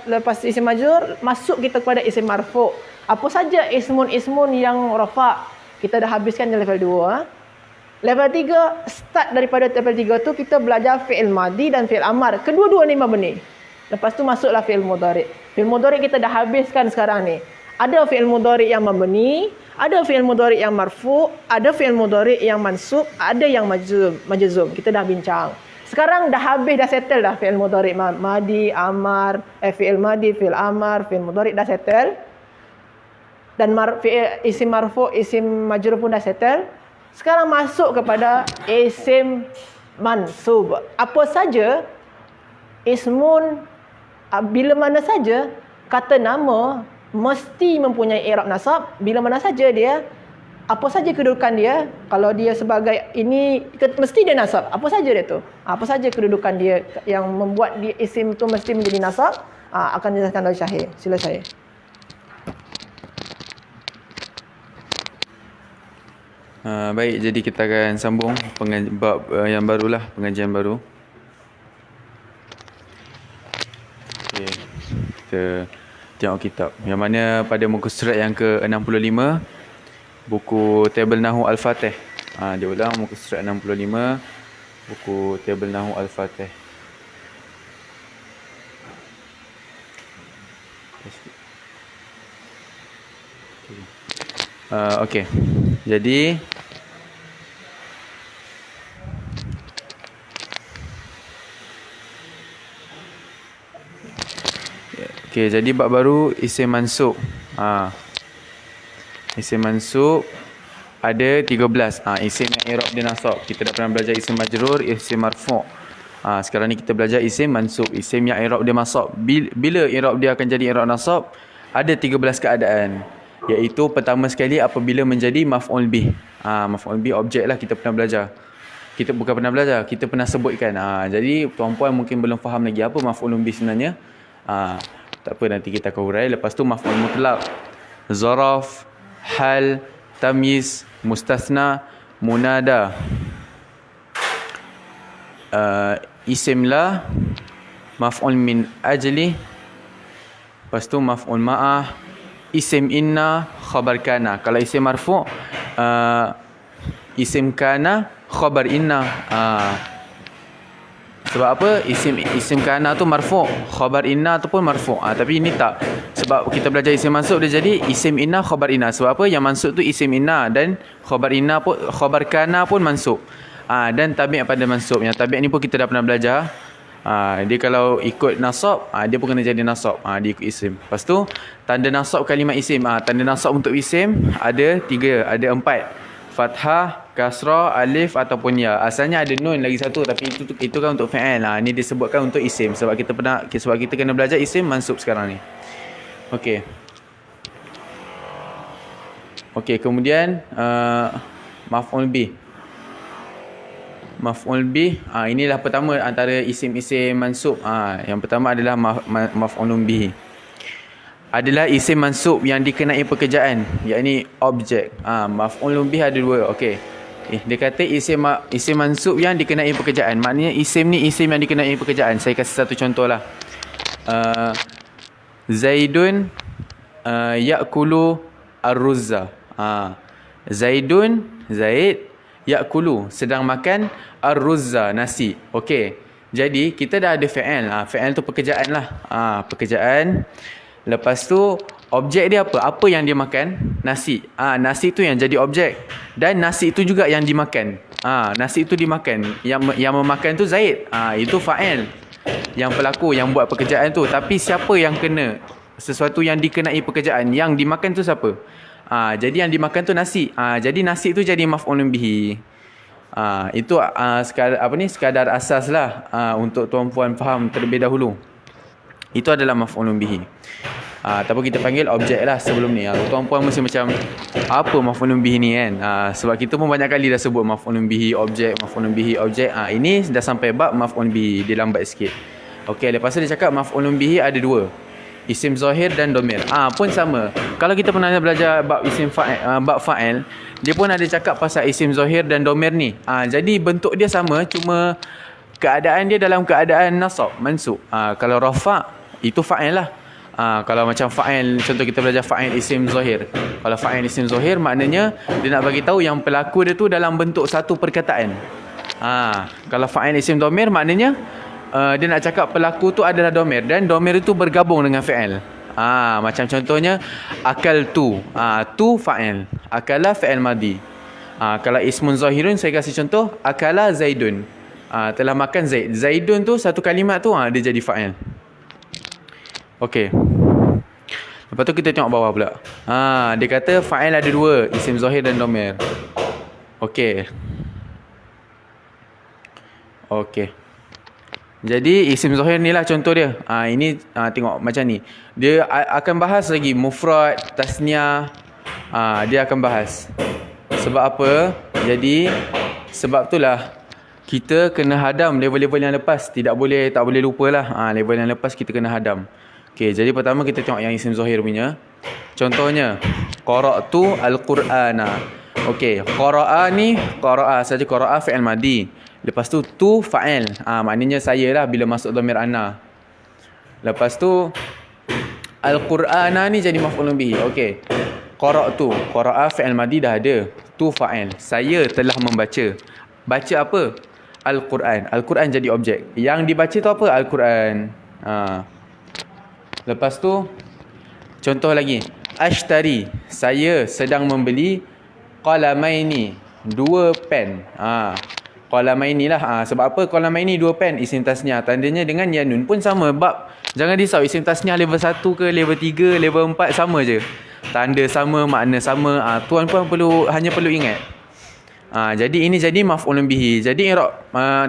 lepas isim majrur, masuk kita kepada isim marfu'. Apa saja ismun yang rafa', kita dah habiskan di level 2. Level 3, start daripada level 3 tu kita belajar fi'il madhi dan fi'il amar. Kedua-dua ni mabni. Lepas tu masuklah fi'il mudhari'. Fi'il mudhari' kita dah habiskan sekarang ni. Ada fi'il mudhari' yang mabni, ada fi'il mudhari' yang marfu', ada fi'il mudhari' yang mansub, ada yang majzum. Kita dah bincang. Sekarang dah habis, dah settle dah fi'il mudhari', madhi, amar, fi'il madhi, fi'il amar, fi'il mudhari' dah settle. Dan isim marfu', isim majrur pun dah settle. Sekarang masuk kepada isim mansub. Apa saja ismun, bila mana saja kata nama mesti mempunyai i'rab nasab. Bila mana saja dia, apa saja kedudukan dia, kalau dia sebagai ini mesti dia nasab. Apa saja dia tu, apa saja kedudukan dia yang membuat dia isim tu mesti menjadi nasab, akan dijelaskan oleh Syahir. Sila Syahir. Baik, jadi kita akan sambung bab yang barulah, pengajian baru. Okay. Kita tengok kitab yang mana pada muka surat yang ke-65, buku Tabel Nahu Al-Fatih. Dia ulang muka surat 65, buku Tabel Nahu Al-Fatih. Okey. Jadi jadi bab baru isim mansub. Isim mansub ada 13. Isim yang i'rab dia nasab. Kita dah pernah belajar isim majrur, isim marfu'. Sekarang ni kita belajar isim mansub, isim yang i'rab dia nasab. Bila i'rab dia akan jadi i'rab nasab? Ada 13 keadaan. Iaitu pertama sekali apabila menjadi maf'ul bih. Maf'ul bih objek lah, kita pernah belajar. Kita bukan pernah belajar, kita pernah sebutkan. Jadi tuan-puan mungkin belum faham lagi apa maf'ul bih sebenarnya. Tak apa, nanti kita akan urai. Lepas tu maf'ul mutlaq, zaraf, hal, tamyiz, mustasna, munada, isim la, maf'ul min ajli, lepas tu maf'ul ma'ah, isim inna khabar kana. Kalau isim marfu' isim kana khabar inna. Sebab apa? Isim kana tu marfu', khabar inna tu pun marfu'. Tapi ini tak. Sebab kita belajar isim mansub dia jadi isim inna khabar inna. Sebab apa? Yang mansub tu isim inna dan khabar inna pun, khabar kana pun mansub. Dan tabi' pada mansub. Yang tabi' ni pun kita dah pernah belajar. Dia kalau ikut nasab, dia pun kena jadi nasab. Dia ikut isim. Lepas tu tanda nasab kalimah isim. Tanda nasab untuk isim ada 3, ada 4. Fathah, kasrah, alif ataupun ya. Asalnya ada nun lagi satu, tapi itu kan untuk fi'il. Ni disebutkan untuk isim sebab kita kena belajar isim mansub sekarang ni. Okey. Okey, kemudian maf'ul bih. Maf'ul bih, inilah pertama antara isim-isim mansub. Yang pertama adalah maf'ulun bih. Adalah isim mansub yang dikenai pekerjaan, yakni objek. Maf'ulun bih ada 2. Okey. Dia kata isim mansub yang dikenai pekerjaan. Maknanya isim ni isim yang dikenai pekerjaan. Saya kasih satu contohlah. Zaidun ya'kulu ar-ruzza. Zaidun, Zaid, ya'kulu, sedang makan ar-ruzza, nasi. Okey. Jadi kita dah ada fi'il. Fi'il tu pekerjaan lah. Pekerjaan. Lepas tu objek dia apa? Apa yang dia makan? Nasi. Nasi tu yang jadi objek. Dan nasi itu juga yang dimakan. Nasi itu dimakan. Yang memakan tu Zaid. Itu fa'il. Yang pelaku yang buat pekerjaan tu. Tapi siapa yang kena sesuatu yang dikenai pekerjaan? Yang dimakan tu siapa? Jadi yang dimakan tu nasi. Jadi nasi tu jadi maf'ulun bihi. Itu sekadar asas lah untuk tuan-puan faham terlebih dahulu. Itu adalah maf'ulun bihi. Ataupun kita panggil objek lah sebelum ni. Tuan-puan mesti macam apa maf'ulun bihi ni kan? Sebab kita pun banyak kali dah sebut maf'ulun bihi objek, maf'ulun bihi objek. Ini dah sampai bab maf'ulun bihi. Dia lambat sikit. Okey, lepas tu dia cakap maf'ulun bihi ada 2. Isim zahir dan domir. Pun sama. Kalau kita pernah belajar bab isim bab fa'il, dia pun ada cakap pasal isim zahir dan domir ni. Jadi bentuk dia sama, cuma keadaan dia dalam keadaan nasab, mansub. Kalau rafa' itu fa'il lah. Kalau macam fa'il, contoh kita belajar fa'il isim zahir. Kalau fa'il isim zahir maknanya dia nak bagi tahu yang pelaku dia tu dalam bentuk satu perkataan. Kalau fa'il isim domir maknanya dia nak cakap pelaku tu adalah domir dan domir itu bergabung dengan fi'il. Macam contohnya akal tu. Tu fa'il. Akala fi'il madi. Kalau ismun zahirun saya kasih contoh akala Zaidun. Telah makan Zaid. Zaidun tu satu kalimat tu dia jadi fa'il. Okey. Lepas tu kita tengok bawah pula. Dia kata fa'il ada 2, isim zahir dan domir. Okey. Okey. Jadi isim zahir ni lah contoh dia. Ini tengok macam ni. Dia akan bahas lagi mufrad, tasniah. Dia akan bahas. Sebab apa? Jadi sebab itulah kita kena hadam level-level yang lepas. Tak boleh lupalah. Level yang lepas kita kena hadam. Okey, jadi pertama kita tengok yang isim zahir punya. Contohnya qara'tu al-Qur'ana. Okey, qara'a ni saja qara'a fi'il madi. Lepas tu fa'il. Maknanya saya lah bila masuk dhamir ana. Lepas tu al-Qur'ana ni jadi maf'ulun bihi. Okey. Qara'tu, qara'a fi'il madi dah ada. Tu fa'il. Saya telah membaca. Baca apa? Al-Quran. Al-Quran jadi objek. Yang dibaca tu apa? Al-Quran. Lepas tu contoh lagi. Ashtari. Saya sedang membeli qalamaini. 2 pen. Qalamaini lah. Sebab apa? Qalamaini 2 pen. Isim tasniah. Tandanya dengan ya nun pun sama. Bab. Jangan risau. Isim tasniah level 1 ke level 3, level 4 sama je. Tanda sama, makna sama. Tuan-puan hanya perlu ingat. Jadi ini jadi maf'ulun bihi. Jadi i'rab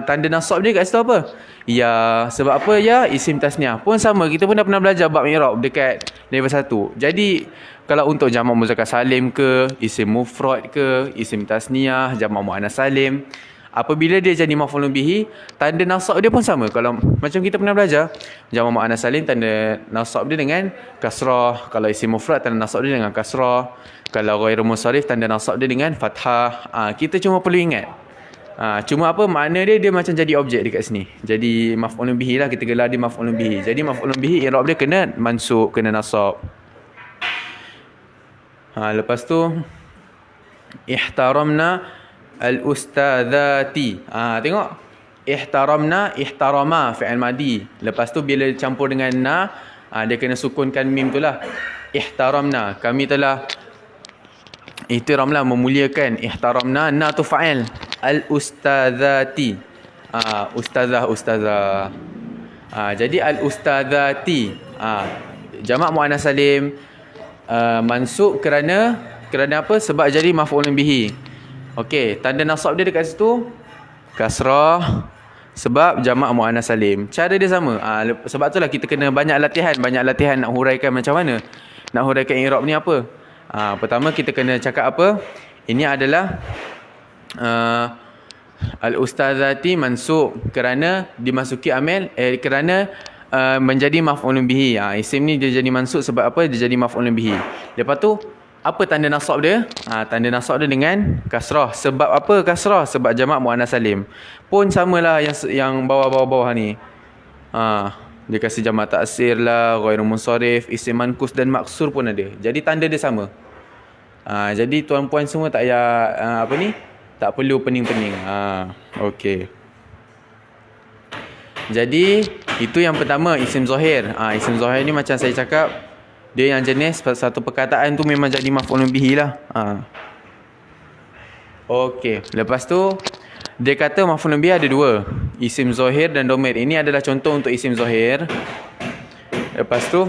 tanda nasab dia kat situ apa? Ya, sebab apa ya? Isim tasniah. Pun sama, kita pun dah pernah belajar bab i'rab dekat level 1. Jadi kalau untuk jamak muzakkar salim ke, isim mufrad ke, isim tasniah, jamak muannas salim, apabila dia jadi maf'ulun bihi, tanda nasab dia pun sama. Kalau macam kita pernah belajar, jamak muannas salim tanda nasab dia dengan kasrah. Kalau isim mufrad tanda nasab dia dengan kasrah. Kalau ghairu munsharif tanda nasab dia dengan fathah. Kita cuma perlu ingat. Cuma apa makna dia macam jadi objek dekat sini. Jadi maf'ulun bihi lah, kita gelar dia maf'ulun bihi. Jadi maf'ulun bihi i'rab dia kena mansub, kena nasab. Lepas tu ihtaramna al-ustadzati. Tengok. Ihtarama fi'il madi. Lepas tu bila campur dengan na, dia kena sukunkan mim tu lah. Ihtaramna, kami telah ihtiramlah, memuliakan. Ihtaramna, na tu fa'il. Al-ustadzati. Ustazah. Jadi al-ustadzati. Jamak muannas salim. Mansub kerana apa? Sebab jadi maf'ulun bihi. Okey, tanda nasab dia dekat situ kasrah sebab jamak muannas salim. Cara dia sama. Sebab itulah kita kena banyak latihan nak huraikan macam mana. Nak huraikan i'rab ni apa? Pertama kita kena cakap apa? Ini adalah al-ustadzati mansub kerana dimasuki amil kerana menjadi maf'ulun bihi. Isim ni dia jadi mansub sebab apa? Dia jadi maf'ulun bihi. Lepas tu apa tanda nasab dia? Tanda nasab dia dengan kasrah. Sebab apa kasrah? Sebab jamak muannas salim. Pun samalah yang bawah ni. Dia kasi jamak taksir lah, ghairu munsharif, isim mankus dan maksur pun ada. Jadi tanda dia sama. Jadi tuan-puan semua tak payah tak perlu pening-pening. Okey. Jadi itu yang pertama, isim zahir. Isim zahir ni macam saya cakap, dia yang jenis satu perkataan tu memang jadi maf'ulun bihi lah. Okey, lepas tu dia kata maf'ulun bihi ada dua, isim zahir dan domir. Ini adalah contoh untuk isim zahir. Lepas tu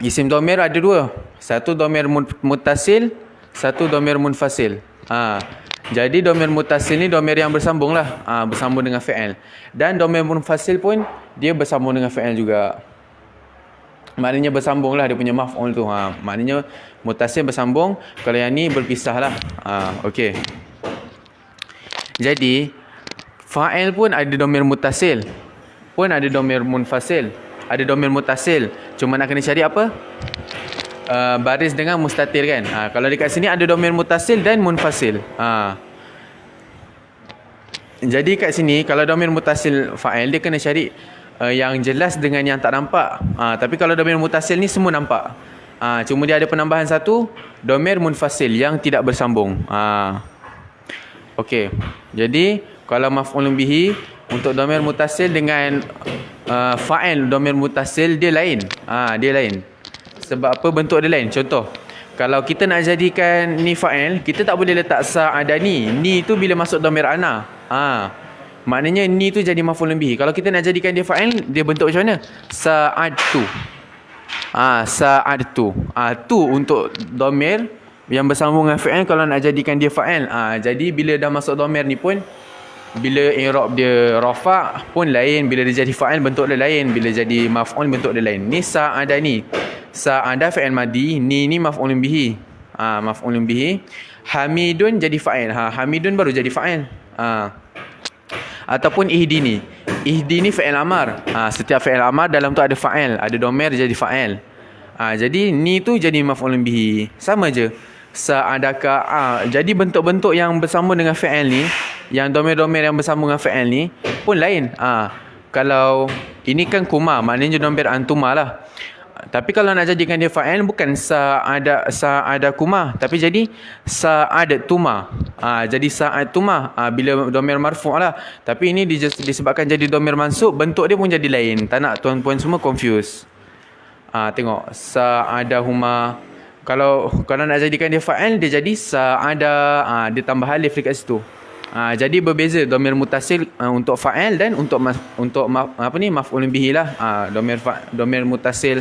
isim domir ada dua, satu domir muttasil, satu domir munfasil. Jadi domir muttasil ni domir yang bersambung lah, bersambung dengan fi'il. Dan domir munfasil pun dia bersambung dengan fi'il juga. Maknanya bersambung lah dia punya maf'ul tu. Maknanya muttasil bersambung, kalau yang ni berpisah lah. Okey. Jadi fa'il pun ada domir muttasil, pun ada domir munfasil, ada domir muttasil. Cuma nak kena cari apa? Baris dengan mustatir kan. Kalau dekat sini ada domir muttasil dan munfasil. Jadi kat sini kalau domir muttasil fa'il, dia kena cari yang jelas dengan yang tak nampak. Tapi kalau domir muttasil ni semua nampak. Cuma dia ada penambahan satu, domir munfasil yang tidak bersambung. Okey. Jadi kalau maf'ulun bihi untuk domir muttasil dengan fa'il domir muttasil dia lain. Dia lain. Sebab apa? Bentuk dia lain. Contoh, kalau kita nak jadikan ni fa'il, kita tak boleh letak sa'adani. Ni tu bila masuk domir ana. Maknanya ni tu jadi maf'ulun bihi. Kalau kita nak jadikan dia fa'il, dia bentuk macam mana? Sa'adtu. Sa'adtu. Tu untuk domir yang bersambung dengan fi'il kalau nak jadikan dia fa'il. Jadi bila dah masuk domir ni pun, bila i'rab dia rafa' pun lain, bila dia jadi fa'il bentuk dia lain, bila jadi maf'ul bentuk dia lain. Ni sa'adani. Sa'ada fi'il madi, ni maf'ulun bihi. Maf'ulun bihi. Hamidun jadi fa'il. Hamidun baru jadi fa'il. Ataupun ihdini. Ihdini fi'il amar. Setiap fi'il amar dalam tu ada fa'il, ada domir jadi fa'il. Jadi ni tu jadi maf'ulun bihi. Sama je. Sa'adaka. Jadi bentuk-bentuk yang bersambung dengan fi'il ni, yang domir-domir yang bersambung dengan fi'il ni pun lain. Kalau ini kan kuma, maknanya domir antuma lah. Tapi kalau nak jadikan dia fa'il, bukan sa'ada kuma, tapi jadi sa'adatuma. Jadi sa'adatuma bila domir marfu' lah. Tapi ini disebabkan jadi domir mansub, bentuk dia pun jadi lain. Tak nak tuan-puan semua confuse. Tengok sa'adahuma. Kalau nak jadikan dia fa'il, dia jadi sa'ada. Dia tambah alif dekat situ. Jadi berbeza domir muttasil untuk fa'il dan untuk maf'ulun bihi lah. Domir muttasil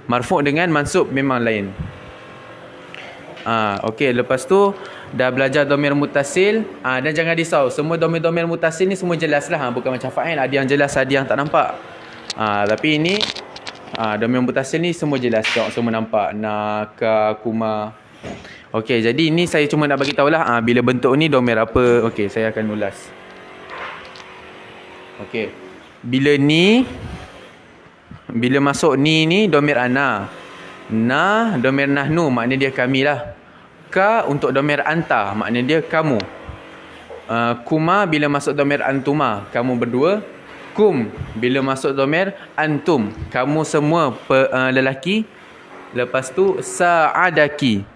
marfu' dengan mansub memang lain. Okey, lepas tu dah belajar domir muttasil. Dan jangan risau, semua domir-domir muttasil ni semua jelas lah. Bukan macam fa'il, ada yang jelas, ada yang tak nampak. Tapi ini domir muttasil ni semua jelas, semua nampak. Naka, kuma. Okey, jadi ini saya cuma nak bagi tahulah bila bentuk ni domir apa. Okey, saya akan ulas. Okey. Bila masuk ni domir ana. Na domir nahnu, maknanya dia kami lah. Ka untuk domir anta, maknanya dia kamu. Kuma bila masuk domir antuma, kamu berdua. Kum bila masuk domir antum, kamu semua lelaki. Lepas tu sa'adaki.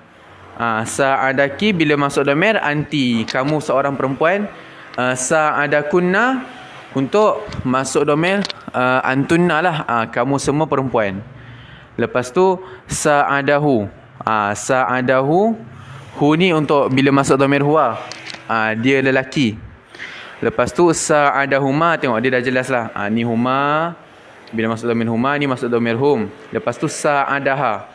Sa'adaki bila masuk domir anti, kamu seorang perempuan. Sa'adakunna untuk masuk domir antunna lah, kamu semua perempuan. Lepas tu sa'adahu. Sa'adahu, hu ni untuk bila masuk domir huwa, dia lelaki. Lepas tu sa'adahuma, tengok dia dah jelas lah. Ni huma, bila masuk domir huma, ni masuk domir hum. Lepas tu sa'adaha.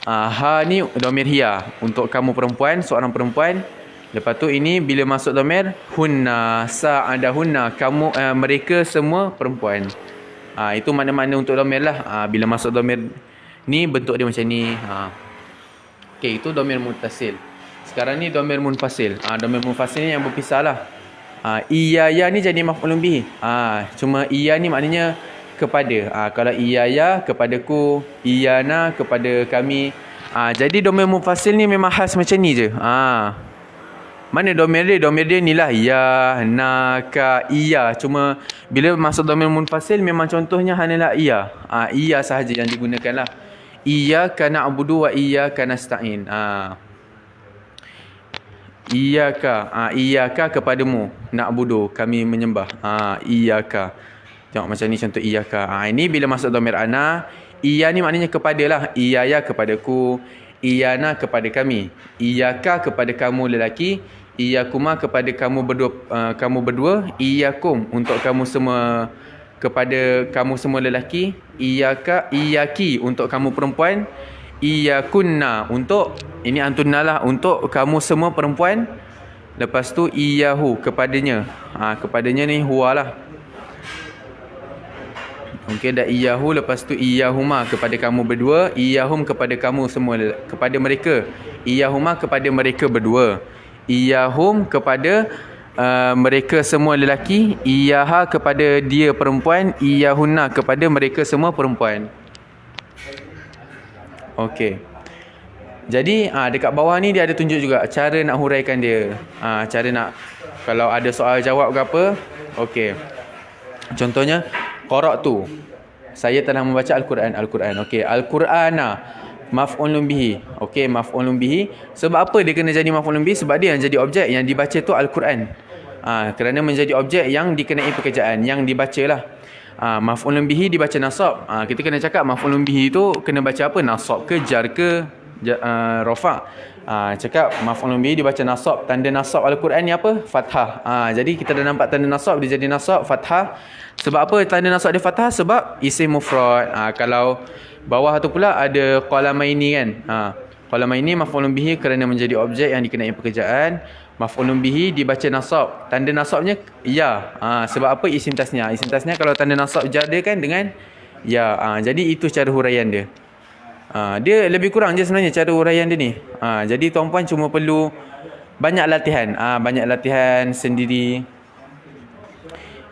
Ha ni domir hiya, untuk kamu perempuan, seorang perempuan. Lepas tu ini bila masuk domir hunna, sa'adahunna, kamu mereka semua perempuan. Itu makna-makna untuk domir lah. Bila masuk domir ni bentuk dia macam ni. Okey, itu domir muttasil. Sekarang ni domir munfasil. Domir munfasil ni yang berpisah lah. Iyaya ni jadi maf'ulun bihi. Cuma iya ni maknanya kepada. Kalau iyaya kepadaku, iyana kepada kami. Jadi domir munfasil ni memang khas macam ni je. Mana domir dia? Domir dia ni lah ya, na, ka, iya. Cuma bila masuk domir munfasil memang contohnya hanyalah iya. Iya sahaja yang digunakan lah. Iyyaka na'budu wa iyyaka nasta'in. Iyyaka kepadamu, na'budu kami menyembah. Iyyaka. Tengok macam ni contoh iyyaka. Ini bila masuk domir ana, iya ni maknanya kepadalah. Iyaya kepadaku, iyana kepada kami, iyyaka kepada kamu lelaki, iyyakuma kepada kamu berdua, iyyakum untuk kamu semua, kepada kamu semua lelaki, iyyaka, iyyaki untuk kamu perempuan, iyyakunna untuk, ini antunna lah, untuk kamu semua perempuan. Lepas tu iyyahu kepadanya. Kepadanya ni huwa lah. Okey, dah iyyahu, lepas tu iyyahuma kepada kamu berdua, iyyahum kepada kamu semua, kepada mereka, iyyahuma kepada mereka berdua, iyyahum kepada mereka semua lelaki, iyyaha kepada dia perempuan, iyyahunna kepada mereka semua perempuan. Okey. Jadi dekat bawah ni dia ada tunjuk juga cara nak huraikan dia. Cara nak, kalau ada soal jawab ke apa. Okey. Contohnya qara'tu, saya telah membaca Al-Quran. Okey, Al-Qur'ana maf'ulun bihi. Okey, maf'ulun bihi. Sebab apa dia kena jadi maf'ulun bihi? Sebab dia yang jadi objek, yang dibaca tu Al-Quran. Kerana menjadi objek yang dikenai pekerjaan, yang dibacalah. Maf'ulun bihi dibaca nasab. Kita kena cakap maf'ulun bihi tu kena baca apa? Nasab ke, jar ke, rafa'. Cakap maf'ulun bihi dibaca nasab. Tanda nasab Al-Quran ni apa? Fathah. Jadi kita dah nampak tanda nasab, dia jadi nasab fathah. Sebab apa tanda nasab dia fathah? Sebab isim mufrad. Kalau bawah tu pula ada qalamaini kan. Qalamaini maf'ulun bihi kerana menjadi objek yang dikenai pekerjaan. Maf'ulun bihi dibaca nasab. Tanda nasabnya ya. Sebab apa? Isim tasniah. Isim tasniah kalau tanda nasab jar dia kan dengan ya. Jadi itu cara huraian dia. Dia lebih kurang je sebenarnya cara huraian dia ni. Jadi tuan-puan cuma perlu banyak latihan. Banyak latihan sendiri.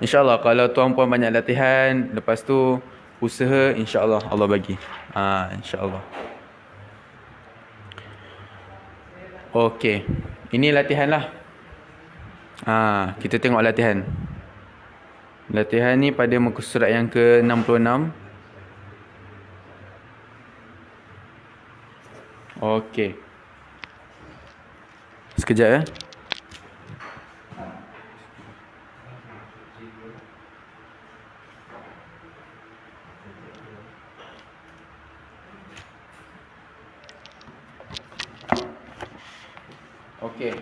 InsyaAllah kalau tuan-puan banyak latihan, lepas tu usaha, insyaAllah Allah bagi. InsyaAllah. Okey. Ini latihan lah. Kita tengok latihan. Latihan ni pada muka surat yang ke-66. Okey. Sekejap ya. Okey.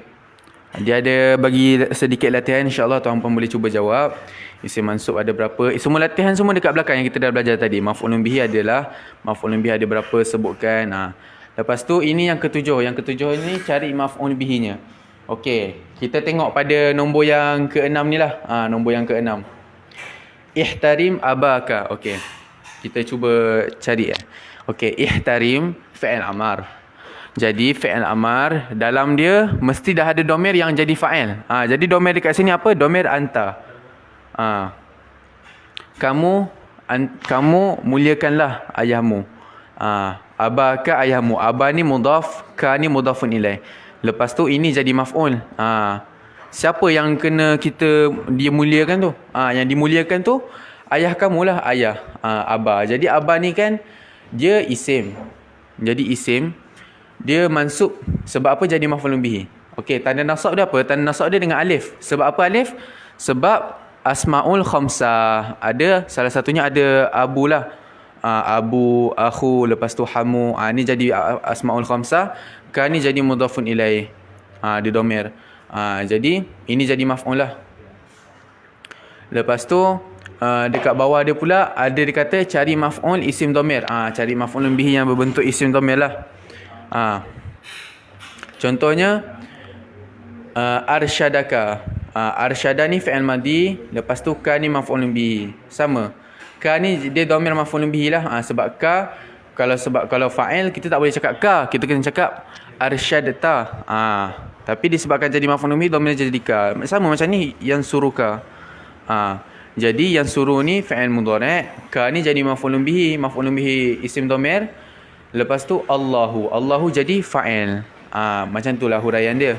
Dia ada bagi sedikit latihan, insya-Allah tuan-puan boleh cuba jawab. Isim mansub ada berapa? Semua latihan semua dekat belakang yang kita dah belajar tadi. Maf'ulun bihi adalah, maf'ulun bihi ada berapa, sebutkan. Lepas tu ini yang ketujuh. Yang ketujuh ni cari maf'ul bihinya. Okey, kita tengok pada nombor yang ke-6 ni lah. Nombor yang ke-6. Ihtarim abaka. Okey. Kita cuba cari Okey, ihtarim fi'il amar. Jadi fi'il amar dalam dia mesti dah ada domir yang jadi fa'il. Jadi domir dekat sini apa? Domir anta. Kamu muliakanlah ayahmu. Abaka ayahmu. Aba ni mudhaf, ka ni mudhafun ilaih. Lepas tu ini jadi maf'ul. Siapa yang kena kita dia muliakan tu? Yang dimuliakan tu ayah kamulah, ayah. Aba. Jadi aba ni kan dia isim. Jadi isim. dia mansub. Sebab apa jadi maf'ulun bihi? Okey, tanda nasab dia apa? Tanda nasab dia dengan alif. Sebab apa alif? Sebab asmaul khamsah. Ada salah satunya ada abu lah. Abu, akhu, lepas tu hamu. Ni jadi asmaul khamsah. Ka ni jadi mudhafun ilaih. Dia domir. Jadi ini jadi maf'ul lah. Lepas tu dekat bawah dia pula ada dia kata cari maf'ul isim domir. Cari maf'ulun bihi yang berbentuk isim domir lah. Contohnya arsyadaka. Arsyada ni fi'il madi, lepas tu ka ni maf'ulun bihi. Sama. Ka ni dia domir maf'ulun bihi lah. Sebab ka kalau fa'il kita tak boleh cakap ka, kita kena cakap arsyadata. Tapi disebabkan jadi maf'ulun bihi domir jadi ka. Sama macam ni yang suruh ka. Jadi yang suruh ni fi'il mudhari', ka ni jadi maf'ulun bihi isim domir. Lepas tu Allahu jadi fa'il. Macam tu lah huraian dia.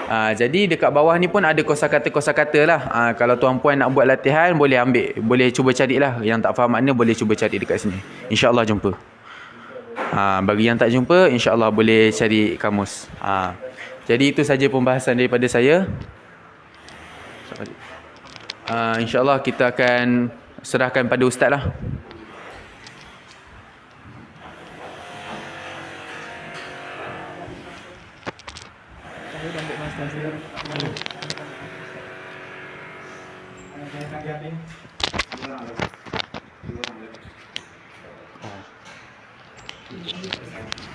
Jadi dekat bawah ni pun ada kosakata lah. Kalau tuan-puan nak buat latihan boleh ambil, boleh cuba carilah. Yang tak faham makna boleh cuba cari dekat sini. InsyaAllah jumpa. Bagi yang tak jumpa, insyaAllah boleh cari kamus. Jadi itu saja pembahasan daripada saya. InsyaAllah kita akan serahkan pada ustaz lah.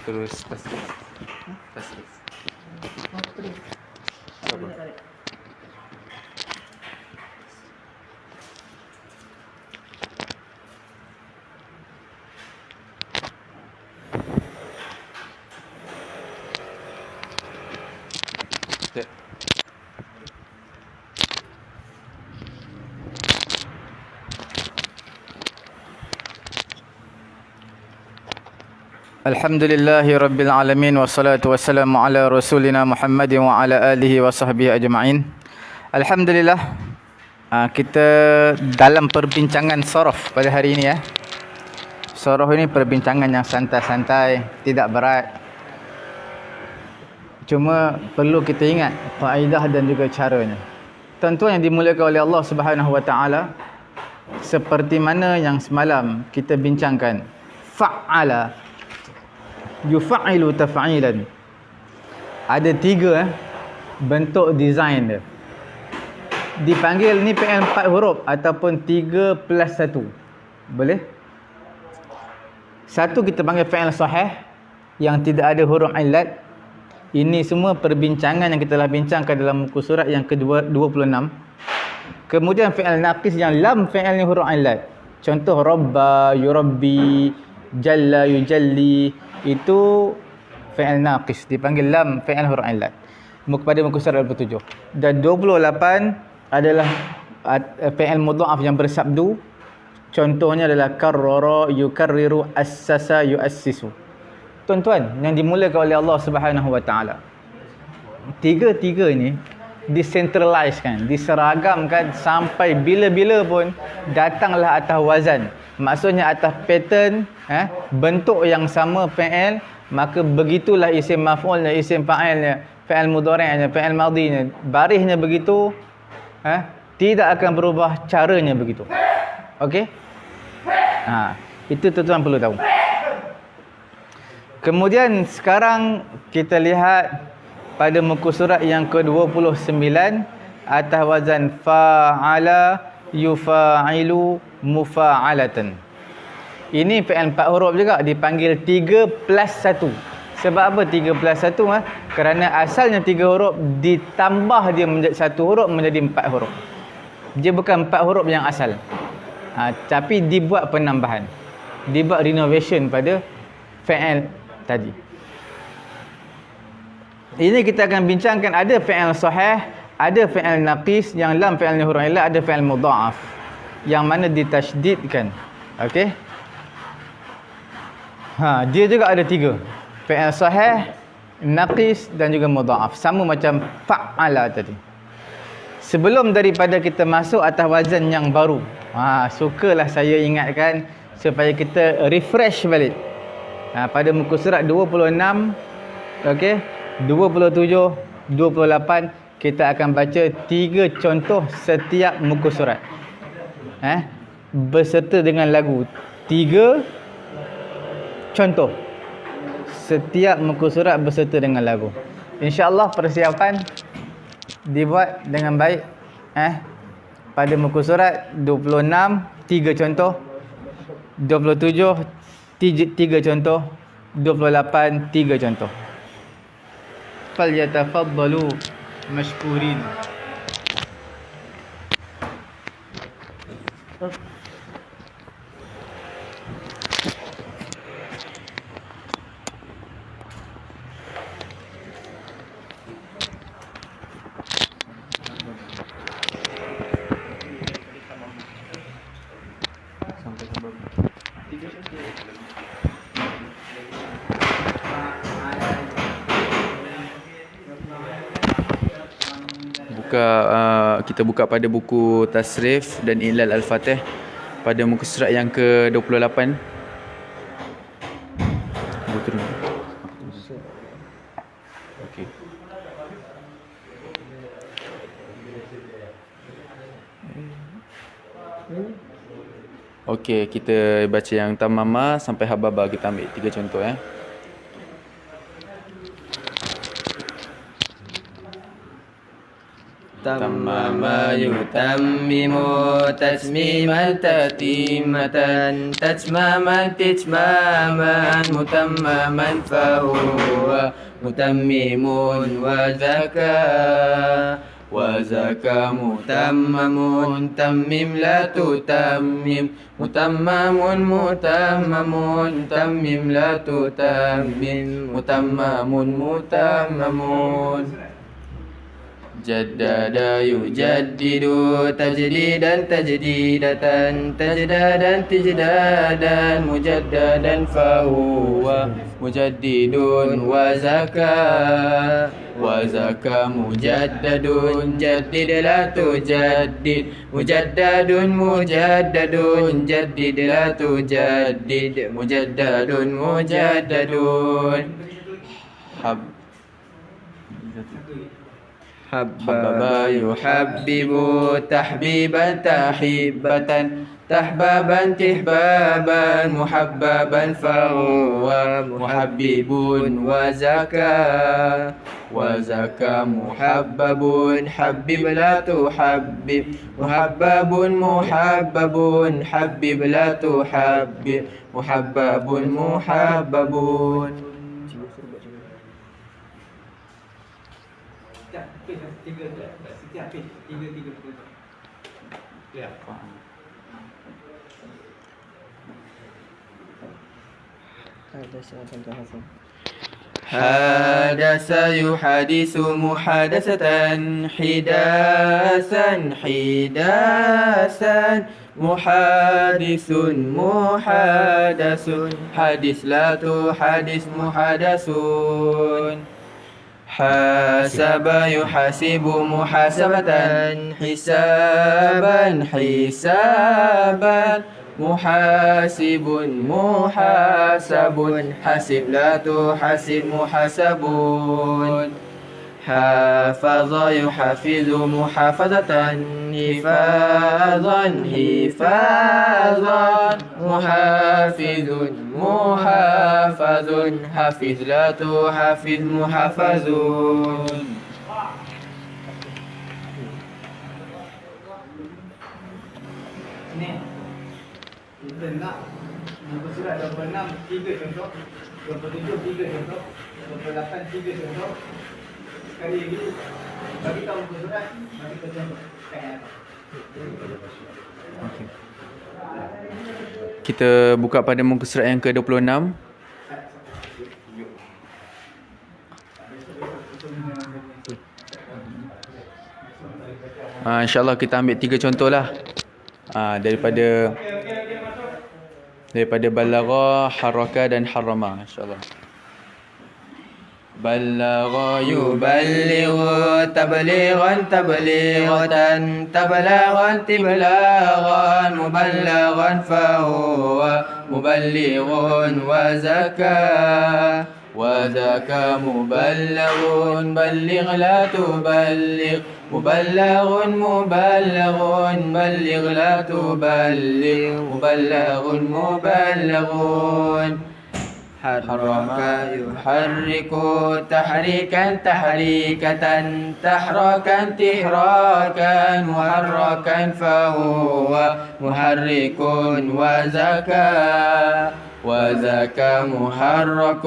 Terus tasrif. Alhamdulillahi Rabbil Alamin. Wassalatu wassalamu ala Rasulina Muhammadin wa ala alihi wa sahbihi ajma'in. Alhamdulillah, kita dalam perbincangan sorof pada hari ini ya. Sorof ini perbincangan yang santai-santai, tidak berat. Cuma perlu kita ingat faedah dan juga caranya. Tuan-tuan yang dimuliakan oleh Allah Subhanahu wa taala, seperti mana yang semalam kita bincangkan, fa'ala yufa'ilu taf'ilan. Ada 3 bentuk design dia. Dipanggil ni PL 4 huruf ataupun 3 plus 1. Boleh? Satu kita panggil fi'il sahih yang tidak ada huruf illat. Ini semua perbincangan yang kita telah bincangkan dalam muka surat yang ke-26. Kemudian fi'il naqis yang lam fi'il ni huruf illat. Contoh rabba, yurabbi, jalla, yujalli, itu fi'il naqis, dipanggil lam fi'il huruf illat. Pada muka surat 27. Dan 28 adalah fi'il mudha'af yang bersabdu. Contohnya adalah karrara, yukarriru, assasa, yuassisu. Tuan-tuan yang dimuliakan oleh Allah Subhanahu wa taala, tiga-tiga ni decentralize-kan, diseragamkan sampai bila-bila pun datanglah atas wazan. Maksudnya atas pattern, bentuk yang sama fi'il, maka begitulah isim maf'ulnya, isim fa'ilnya, fi'il mudhari'nya, fi'il madhinya, barisnya begitu, tidak akan berubah caranya begitu. Okey? Itu tuan-tuan perlu tahu. Kemudian sekarang kita lihat pada muka surat yang ke-29 atas wazan fa'ala yufa'ilu mufa'alatan. Ini fi'il 4 huruf juga, dipanggil 3 plus 1. Sebab apa 3 plus 1? Kerana asalnya 3 huruf ditambah dia menjadi 1 huruf menjadi 4 huruf. Dia bukan 4 huruf yang asal. Tapi dibuat penambahan. Dibuat renovation pada fi'il tadi. Ini kita akan bincangkan, ada fi'il sahih, ada fi'il naqis yang lam fi'il ni huruf illat, ada fi'il mudha'af yang mana ditasydidkan. Okey? Dia juga ada 3. Fi'il sahih, naqis dan juga mudha'af. Sama macam fa'ala tadi. Sebelum daripada kita masuk atas wazan yang baru, sukalah saya ingatkan supaya kita refresh balik. Pada muka surat 26 Okey. 27, 28 kita akan baca 3 contoh setiap muka surat. Berserta dengan lagu. 3 contoh setiap muka surat berserta dengan lagu. InsyaAllah persiapan dibuat dengan baik. Pada muka surat 26 3 contoh, 27 3 contoh, 28 3 contoh. Falyatafaddalu mashkurin. Kita buka pada buku Tasrif dan Ilal Al-Fatih pada muka surat yang ke-28. Okey. Okey, kita baca yang Tamama sampai Hababa. Kita ambil 3 contoh تمما يتمم تتميما تتيمة تتماما تتماما متمما فهو متمم وزكى متمم تمم لا تتمم متمم متمم تمم لا تتمم متمم متمم جدد يجدد تجديدا تجديدة تجدادا تجدادا مجددا فهو مجدد وزكى مجدد جدد لا تجدد مجدد مجدد جدد لا تجدد مجدد حبب يحبب تحبيبا تحبة تحبابا تحبابا محببا فهو محبب وزكى محبب حبب لا تحبب محبب محبب حبب لا تحبب محبب محبب. حدث يحدث محادثة حداثا حداثا محادث محادث حدث لا تحدث محادثون حاسب يحاسب محاسبة حسابا حسابا محاسب محاسب حاسب لا تحاسب محاسبون حافظ يحافظ محافظة حفاظا حفاظا محافظ محافظ حافظ لا تحافظ محافظون. Kita nak muka surat 26 3 contoh, 27 3 contoh, 28 3 contoh. Sekali lagi bagi tahu muka surat, bagi tahu contoh. Okey. Kita buka pada muka surat yang ke-26. InsyaAllah kita ambil 3 contoh lah. Daripada balagha, haraka dan harama, insyaAllah. Balagha yuballighu tablighan tablighatan tablaghan tiblaghan muballighan fahuwa muballighun wa وذاك مبلغ بلغ لا تبلغ مبلغ مبلغ بلغ لا تبلغ مبلغ مبلغ حرك يحرك تحريكا تحريكة تحركا تحراكا محركا فهو محرك وذاك محرك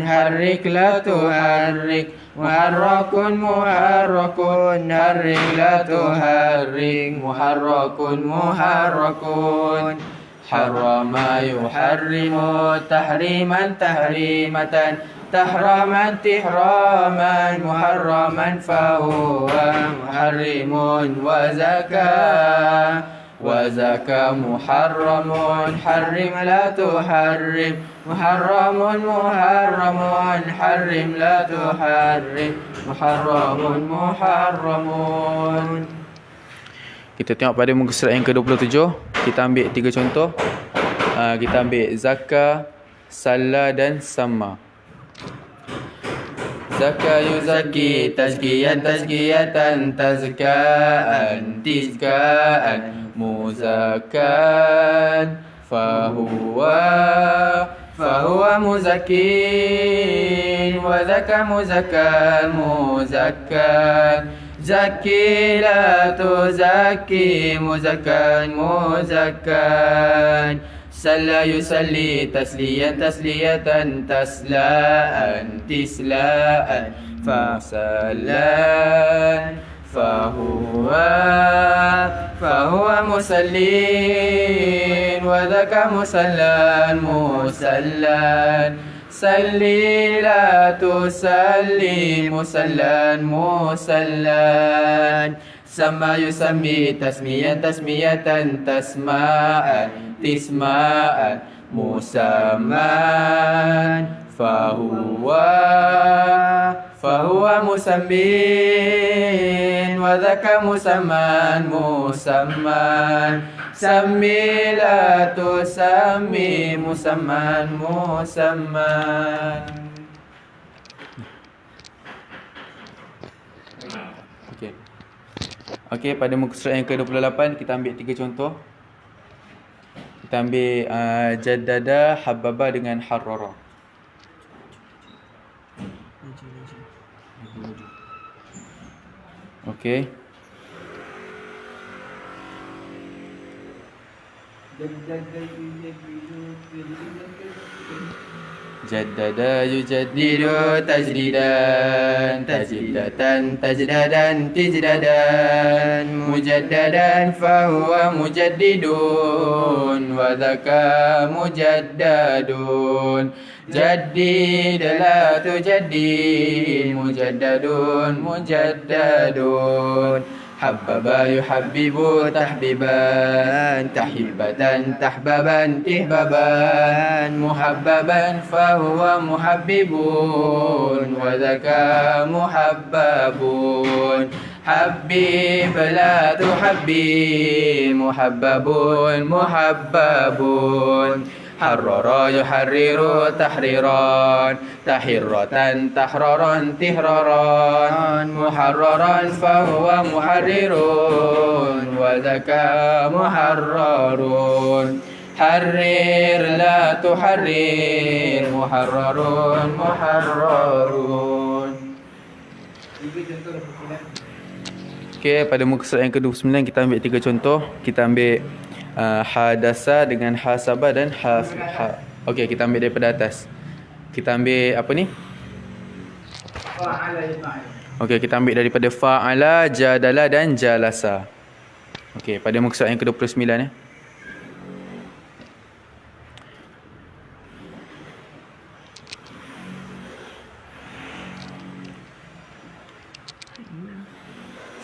حرك لا تحرك محرك محرك حرك لا تحرك محرك محرك حرم يحرم تحريما تحريمة تحرما تحراما محرما فهو محرم وذاك محرم حرم لا تحرم محرم محرم حرم لا تحرم محرم محرم. Kita tengok pada muka surat yang ke-27. Kita ambil 3 contoh. Kita ambil Zaka, Salla dan Sama. Zaka yuzaki tazkiyan tazkiyatan tazkaan tizkaan muzakan fahuwa muzakin wa zaka muzakan muzakkan Zaki la tuzaki muzakkan muzakkan Salla yusalli tasliyan tasliyatan taslaan tislaan fasallan fahuwa musallin wa dhaka musallan musallan Salli la tusalli musallan musallan Sama yusammi tasmiyan tasmiyatan tasma'an tisma'an musamman fahuwa musammin wa dhaka musamman musamman Sammi la tusammi musamman musamman. Okey, pada muka surat yang ke-28 kita ambil 3 contoh. Kita ambil jaddada, habbaba dengan harrara. Okey. Jaddada yujaddidu tajdidan tajdidatan tajdadan tijdadan mujaddadan fahuwa mujaddidun wa dhaka mujaddadun jaddid la tujaddid mujaddadun mujaddadun Habbaba yuhabbibu tahbiban tahibatan tahbaban tihbaban muhabbaban fahuwa muhabbibun wa dhaka muhabbabun Habib la tuhabbib muhabbabun muhabbabun Harrara yuharriru tahriran tahirratan tahraran tihraran muharraran fahuwa muharrirun wa dhaka muharrarun Harrir la tuharrir muharrarun muharrarun. Okey, pada muka surat yang ke-29 kita ambil 3 contoh. Kita ambil hadasa dengan hasaba dan Okey, kita ambil daripada atas. Kita ambil apa ni? Okey, kita ambil daripada fa'ala, jadala dan jalasa. Okey, pada muka surat yang ke-29 ya.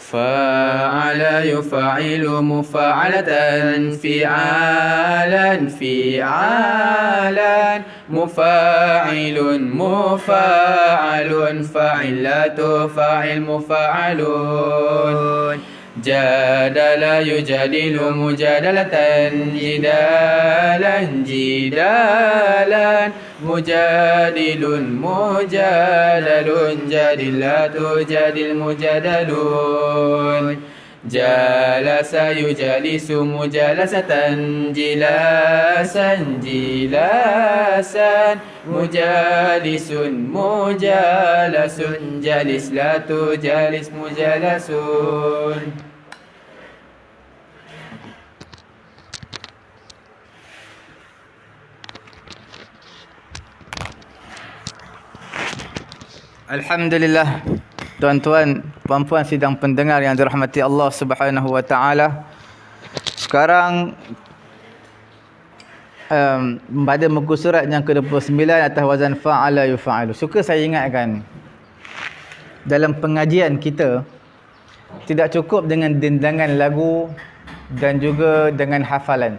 Fa'ala yufa'ilu mufa'alatan fi'alan fi'alan mufa'ilun mufa'alun fa'ilatu fa'il mufa'alun Jadala yujadilu mujadalatan. Jidalan jidalan. Mujadilun mujadalun. Jadilatu jadil mujadalun. Jalasa yujalisu mujalasatan. Jilasan jilasan. Mujalisun mujalasun. Jalis latu jalis mujalasun. Alhamdulillah, tuan-tuan, puan-puan sidang pendengar yang dirahmati Allah Subhanahu wa taala. Sekarang pada muka surat yang ke-29 atas wazan fa'ala yufa'alu. Suka saya ingatkan, dalam pengajian kita tidak cukup dengan dendangan lagu dan juga dengan hafalan.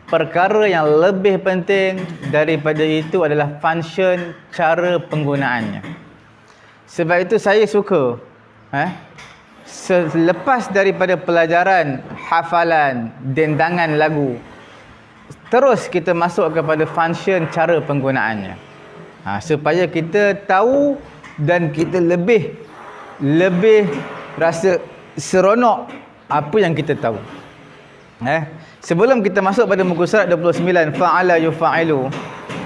Perkara yang lebih penting daripada itu adalah function, cara penggunaannya. Sebab itu saya suka selepas daripada pelajaran hafalan, dendangan lagu, terus kita masuk kepada function, cara penggunaannya. Supaya kita tahu dan kita lebih rasa seronok apa yang kita tahu. Sebelum kita masuk pada muka surat 29 fa'ala yufa'ilu,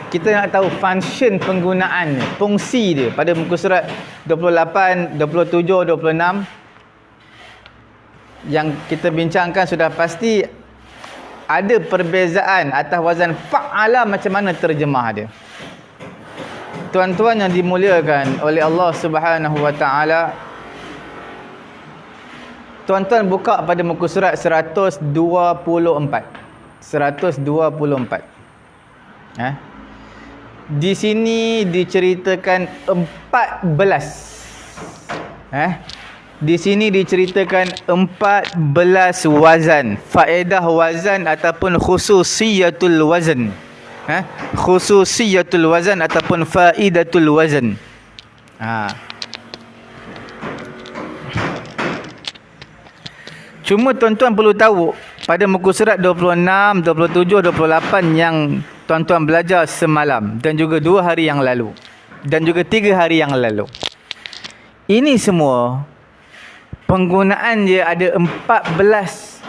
kita nak tahu function penggunaannya, fungsi dia. Pada muka surat 28, 27, 26 yang kita bincangkan sudah pasti ada perbezaan atas wazan fa'ala, macam mana terjemah dia. Tuan-tuan yang dimuliakan oleh Allah Subhanahu wa taala, tuan-tuan buka pada muka surat 124. 124. Di sini diceritakan 14. Di sini diceritakan 14 wazan, faedah wazan ataupun khususiyatul wazan. Khususiyatul wazan ataupun faidatul wazan. Cuma tuan-tuan perlu tahu, pada muka surat 26, 27, 28 yang tuan-tuan belajar semalam dan juga 2 hari yang lalu dan juga 3 hari yang lalu, ini semua penggunaan dia ada 14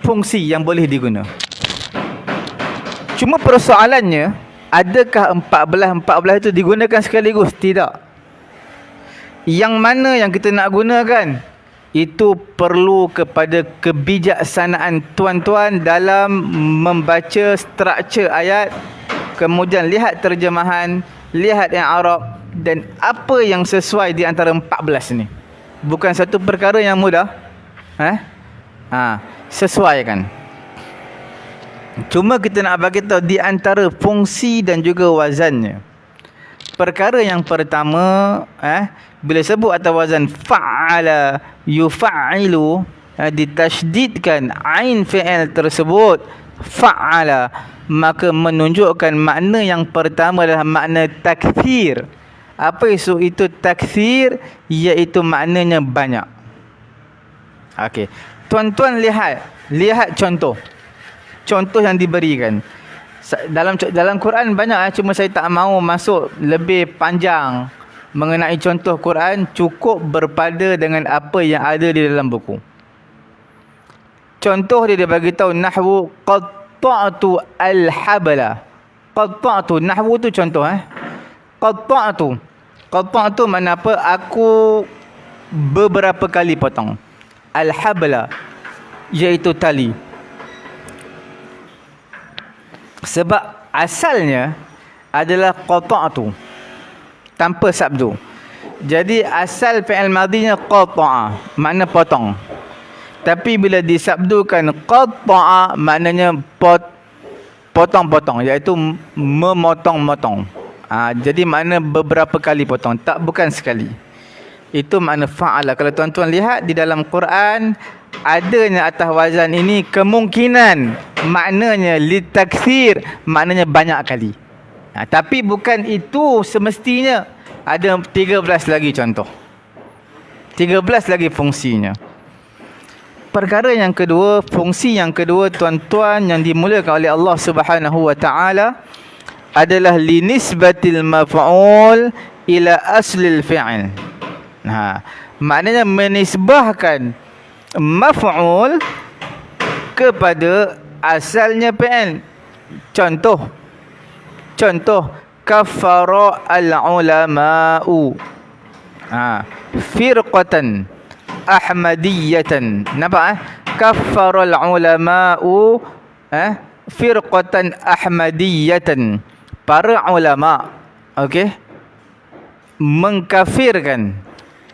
fungsi yang boleh diguna. Cuma persoalannya, adakah 14 itu digunakan sekaligus? Tidak. Yang mana yang kita nak gunakan, itu perlu kepada kebijaksanaan tuan-tuan dalam membaca struktur ayat, kemudian lihat terjemahan, lihat yang Arab, dan apa yang sesuai di antara 14 ni. Bukan satu perkara yang mudah. Sesuaikan. Cuma kita nak bagi tahu di antara fungsi dan juga wazannya. Perkara yang pertama, bila sebut atas wazan fa'ala yufa'ilu, ditasydidkan ain fi'il tersebut fa'ala, maka menunjukkan makna yang pertama adalah makna takthir. Apa itu takthir? Iaitu maknanya banyak. Okey, tuan-tuan lihat contoh yang diberikan dalam Quran banyak, cuma saya tak mahu masuk lebih panjang mengenai contoh Quran. Cukup berpada dengan apa yang ada di dalam buku. Contoh dia bagi tahu nahwu qatta'tu al-habla. Qatta'tu, nahwu tu contoh. Qatta'tu makna apa? Aku beberapa kali potong. Al-habla iaitu tali. Sebab asalnya adalah qata'tu tanpa sabdu. Jadi asal fi'il madinya qata'a, makna potong. Tapi bila disabdukan qata'a, maknanya potong-potong, iaitu memotong-motong. Jadi makna beberapa kali potong, bukan sekali. Itu makna fa'ala. Kalau tuan-tuan lihat di dalam Quran, adanya atas wazan ini kemungkinan maknanya litakthir, maknanya banyak kali. Tapi bukan itu semestinya. Ada 13 lagi contoh. 13 13 lagi fungsinya. Perkara yang kedua, fungsi yang kedua tuan-tuan yang dimuliakan oleh Allah Subhanahu wa taala adalah linisbatil maf'ul ila aslil fi'il. Maknanya menisbahkan maf'ul kepada asalnya fi'il. Contoh kafara al-ulama'u. Firqatan ahmadiyatan. Nampak kafara al-ulama'u firqatan ahmadiyatan. Para ulama, okey,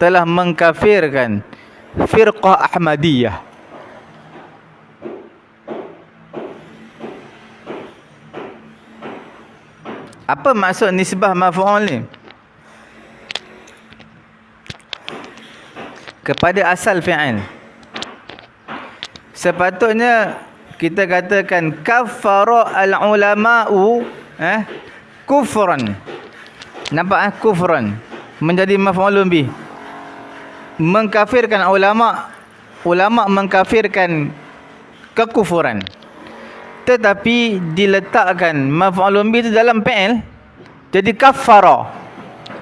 telah mengkafirkan firqah Ahmadiyah. Apa maksud nisbah maf'ul ni? Kepada asal fi'il. Sepatutnya kita katakan kafara al-ulama'u kufran. Nampak kufran menjadi maf'ulun bih. Mengkafirkan ulama mengkafirkan kekufuran. Tetapi diletakkan maf'ulun bih itu dalam fi'il, jadi kafara.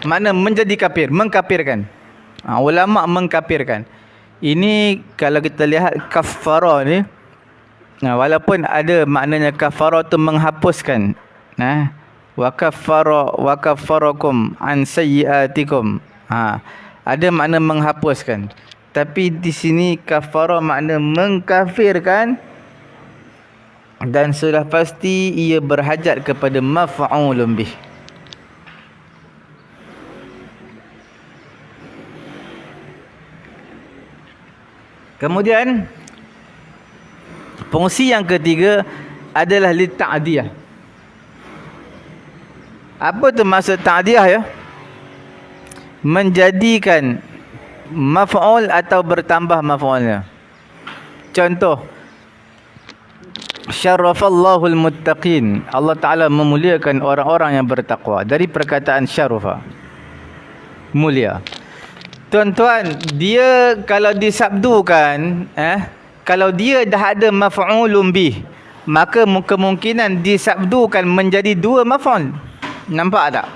Makna menjadi kafir, mengkafirkan. Ulama mengkafirkan. Ini kalau kita lihat kafara ni, walaupun ada maknanya kafara tu menghapuskan, wa kaffarakum an sayyiatikum, ada makna menghapuskan, tapi di sini kafara makna mengkafirkan, dan sudah pasti ia berhajat kepada maf'ulun bih. Kemudian fungsi yang ketiga adalah li ta'diyah. Apa tu maksud ta'diyah ya? Menjadikan maf'ul atau bertambah maf'ulnya. Contoh, syarafallahu al-muttaqin. Allah Ta'ala memuliakan orang-orang yang bertakwa. Dari perkataan syarafa, mulia. Tuan-tuan, dia kalau disabdukan, kalau dia dah ada maf'ulun bih, maka kemungkinan disabdukan menjadi dua maf'ul. Nampak tak?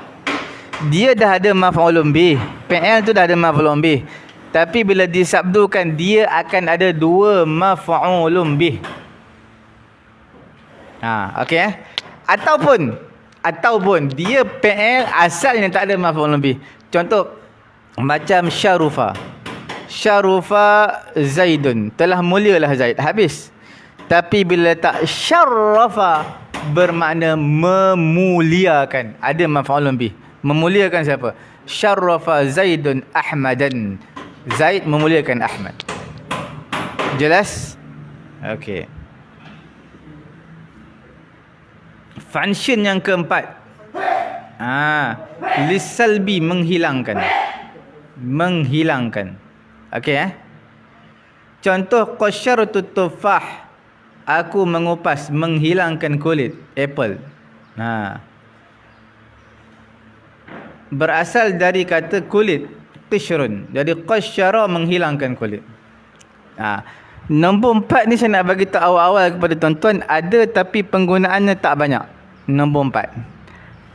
Dia dah ada maf'ulun bih, fi'il tu dah ada maf'ulun bih, tapi bila disabdukan dia akan ada dua maf'ulun bih. Okey Ataupun dia fi'il asalnya tak ada maf'ulun bih. Contoh macam syarufa Zaidun, telah mulialah Zaid, habis. Tapi bila tak syarrafa, bermakna memuliakan, ada maf'ulun bih. Memuliakan siapa? Syarrafa Zaidun Ahmadan. Zaid memuliakan Ahmad. Jelas? Okey. Function yang keempat, lisalbi, menghilangkan. Okey Contoh qasyartu tufah, aku mengupas, menghilangkan kulit apple. Berasal dari kata kulit, qishrun. Jadi qasyara, menghilangkan kulit. Nombor 4 ni saya nak bagi tahu awal-awal kepada tuan-tuan, ada tapi penggunaannya tak banyak. Nombor 4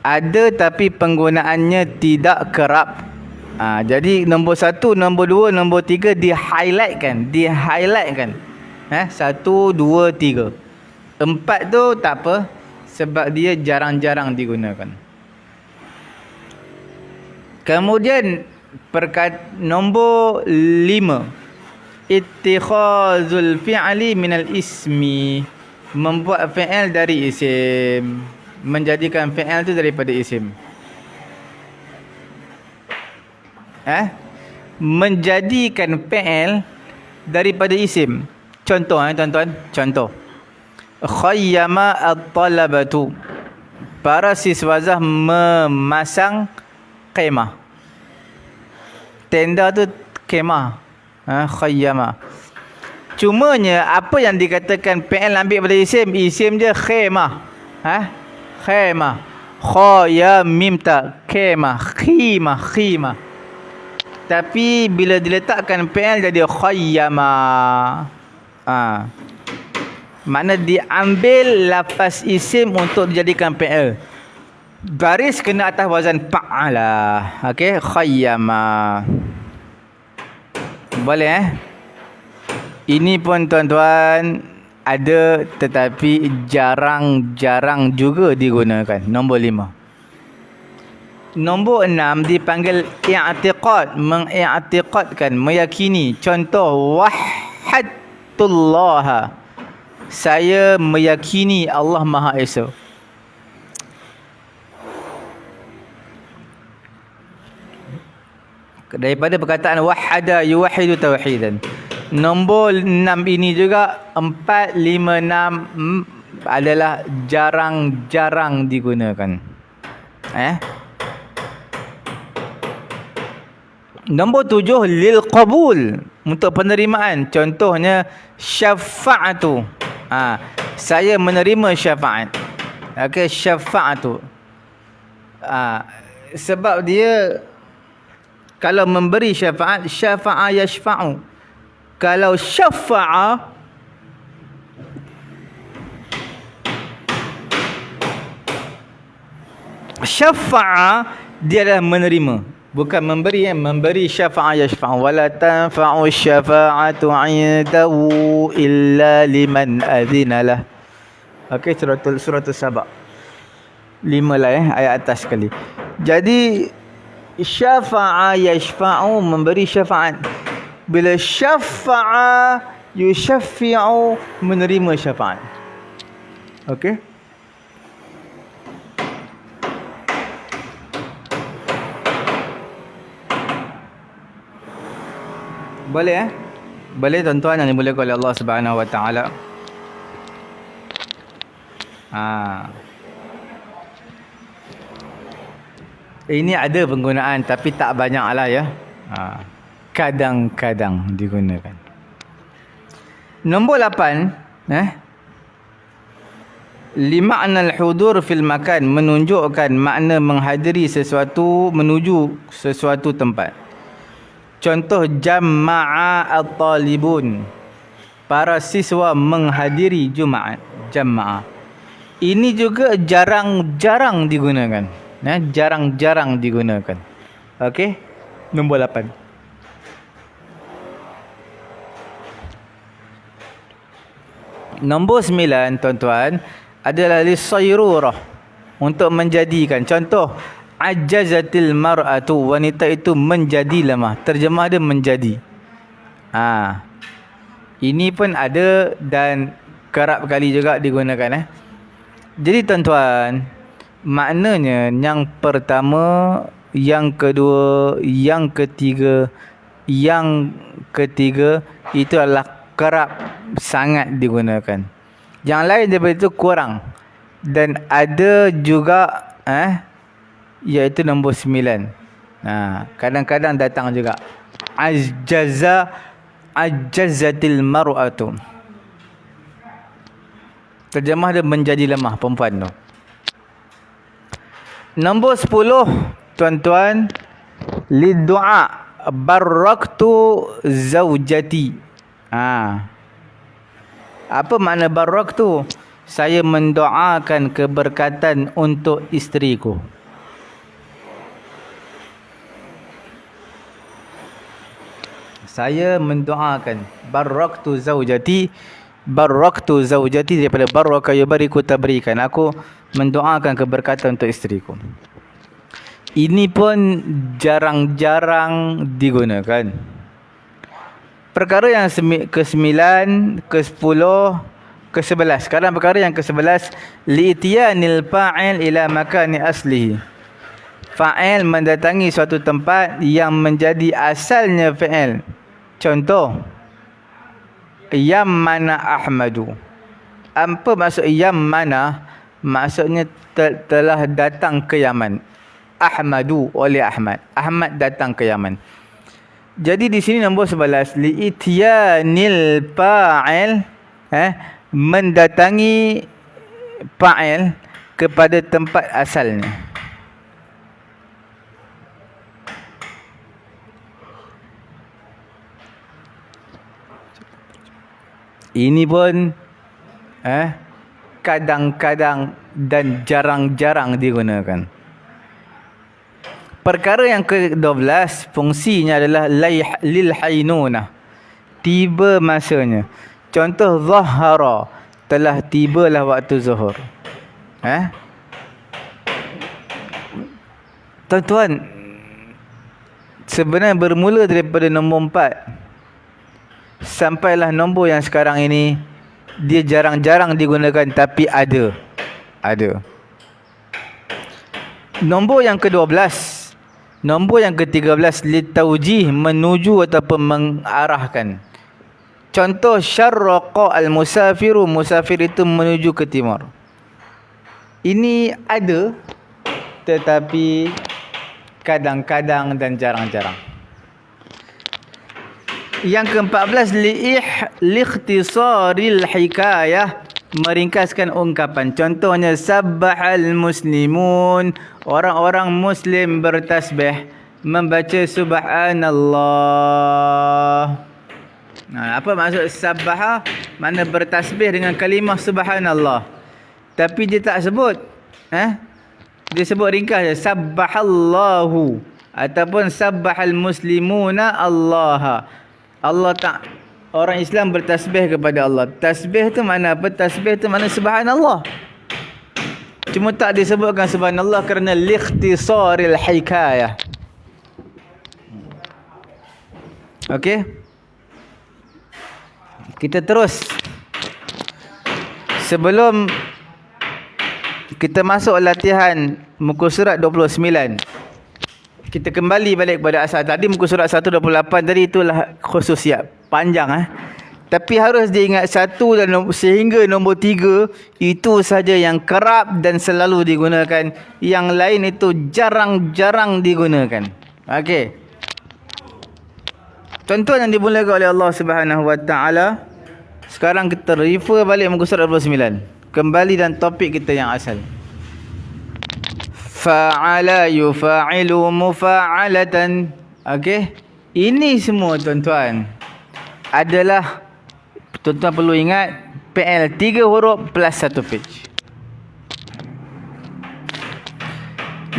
ada tapi penggunaannya tidak kerap. Jadi nombor 1, nombor 2, nombor 3 di-highlightkan. 1, 2, 3. 4 tu tak apa, sebab dia jarang-jarang digunakan. Kemudian nombor 5, ittikhazul fi'li minal ismi, membuat fi'il dari isim, menjadikan fi'il tu daripada isim. Menjadikan fi'il daripada isim. Contoh tuan-tuan, contoh khayyama at-talabatu, para siswazah memasang khemah. Tenda tu khemah, khayyama. Cumanya apa yang dikatakan fi'il ambil daripada isim je khemah. Khemah, kha ya mim ta, khemah, khimah. Tapi bila diletakkan fi'il jadi khayyama. Makna diambil lafaz isim untuk dijadikan fi'il. Baris kena atas wazan fa'ala. Okey, khayyama. Boleh Ini pun tuan-tuan ada tetapi jarang-jarang juga digunakan. Nombor 5. Nombor 6 dipanggil i'tiqad, mengi'tiqadkan, meyakini. Contoh, wahhadtullah. Saya meyakini Allah Maha Esa. Daripada perkataan wahada yuwahidu tauhidan. Nombor 6 ini juga 4, 5, 6 adalah jarang-jarang digunakan. Nombor 7 lil qabul, untuk penerimaan. Contohnya syafa'atu. Saya menerima syafaat. Okey, syafa'atu. Sebab dia kalau memberi syafaat, syafa'a yashfa'u. Kalau syafa'a, dia adalah menerima, bukan memberi. Memberi syafa'a yashfa'u. Wala tanfa'u syafa'atu 'indahu illa liman adhinalah. Okey, surah Saba. 5 lah ayat atas sekali. Jadi syafa'a yashfa'u, memberi syafaat. Bila syafa'a yushaffi'u, menerima syafaat. Okey. Boleh Boleh tuan-tuan yang dimuliakan oleh Allah Subhanahu Wa Taala. Ini ada penggunaan tapi tak banyak lah ya. Kadang-kadang digunakan. Nombor 8, lima'na al-hudur fil makan, menunjukkan makna menghadiri sesuatu, menuju sesuatu tempat. Contoh, jama'a at-talibun, para siswa menghadiri Jumaat. Jama'a. Ini juga jarang-jarang digunakan. Jarang-jarang digunakan. Okey. Nombor 8. Nombor 9 tuan-tuan adalah lisayrurah, untuk menjadikan. Contoh, ajazatil mar'atu, wanita itu menjadi lemah. Terjemah dia menjadi. Ini pun ada dan kerap kali juga digunakan. Jadi tuan-tuan, maknanya yang pertama, yang kedua, yang ketiga itu adalah kerap sangat digunakan. Yang lain daripada itu kurang. Dan ada juga iaitu nombor 9. Kadang-kadang datang juga ajazatil mar'atu. Terjemah dia menjadi lemah, perempuan tu. Nombor 10 tuan-tuan, lidu'a, baraktu zaujati. Apa makna baraktu? Saya mendoakan keberkatan untuk isteriku. Saya mendoakan baraktu zaujati. Baraktu zaujati daripada baraka yubariku, tabrikan. Aku mendoakan keberkatan untuk isteriku. Ini pun jarang-jarang digunakan. Perkara yang ke-9, ke-10, ke-11. Sekarang perkara yang ke-11, li'tiyanil fa'il ila makani aslihi. Fa'il mendatangi suatu tempat yang menjadi asalnya fa'il. Contoh, yammana Ahmadu. Apa maksud yammana? Maksudnya telah datang ke Yaman. Ahmadu, oleh Ahmad. Ahmad datang ke Yaman. Jadi di sini nombor 11, li'ityanil fa'il, mendatangi fa'il kepada tempat asalnya. Ini pun kadang-kadang dan jarang-jarang digunakan. Perkara yang ke-12, fungsinya adalah lil hainunah. Tiba masanya. Contoh zahara, telah tibalah waktu zuhur. Tuan-tuan, sebenarnya bermula daripada nombor 4 sampailah nombor yang sekarang ini, dia jarang-jarang digunakan, tapi ada. Nombor yang ke-12, nombor yang ke-13, litawjih, menuju ataupun mengarahkan. Contoh syarraqa al-musafiru, musafir itu menuju ke timur. Ini ada, tetapi kadang-kadang dan jarang-jarang. Yang ke-14, liikhtisaril hikayah, meringkaskan ungkapan. Contohnya sabbahal muslimun, orang-orang muslim bertasbih, membaca subhanallah. Apa maksud sabbaha? Mana bertasbih dengan kalimah subhanallah. Tapi dia tak sebut. Dia sebut ringkas je, sabbahallahu ataupun sabbahal muslimuna Allah. Allah tak, orang Islam bertasbih kepada Allah. Tasbih tu mana apa? Tasbih tu mana subhanallah. Cuma tak disebutkan subhanallah kerana liikhtisaril hikayah. Okey. Kita terus. Sebelum kita masuk latihan muka surat 29, kita kembali balik kepada asal. Tadi muka surat 128 tadi, itulah khususiat panjang. Tapi harus diingat 1 dan sehingga nombor 3 itu saja yang kerap dan selalu digunakan. Yang lain itu jarang-jarang digunakan. Okey. Tuan-tuan yang dimulakan oleh Allah Subhanahu Wa Taala, sekarang kita refer balik muka surat 29. Kembali dan topik kita yang asal. Fa'ala yufa'ilu mufa'alatan. Okey. Ini semua tuan-tuan adalah, tuan-tuan perlu ingat, PL 3 huruf plus 1 page.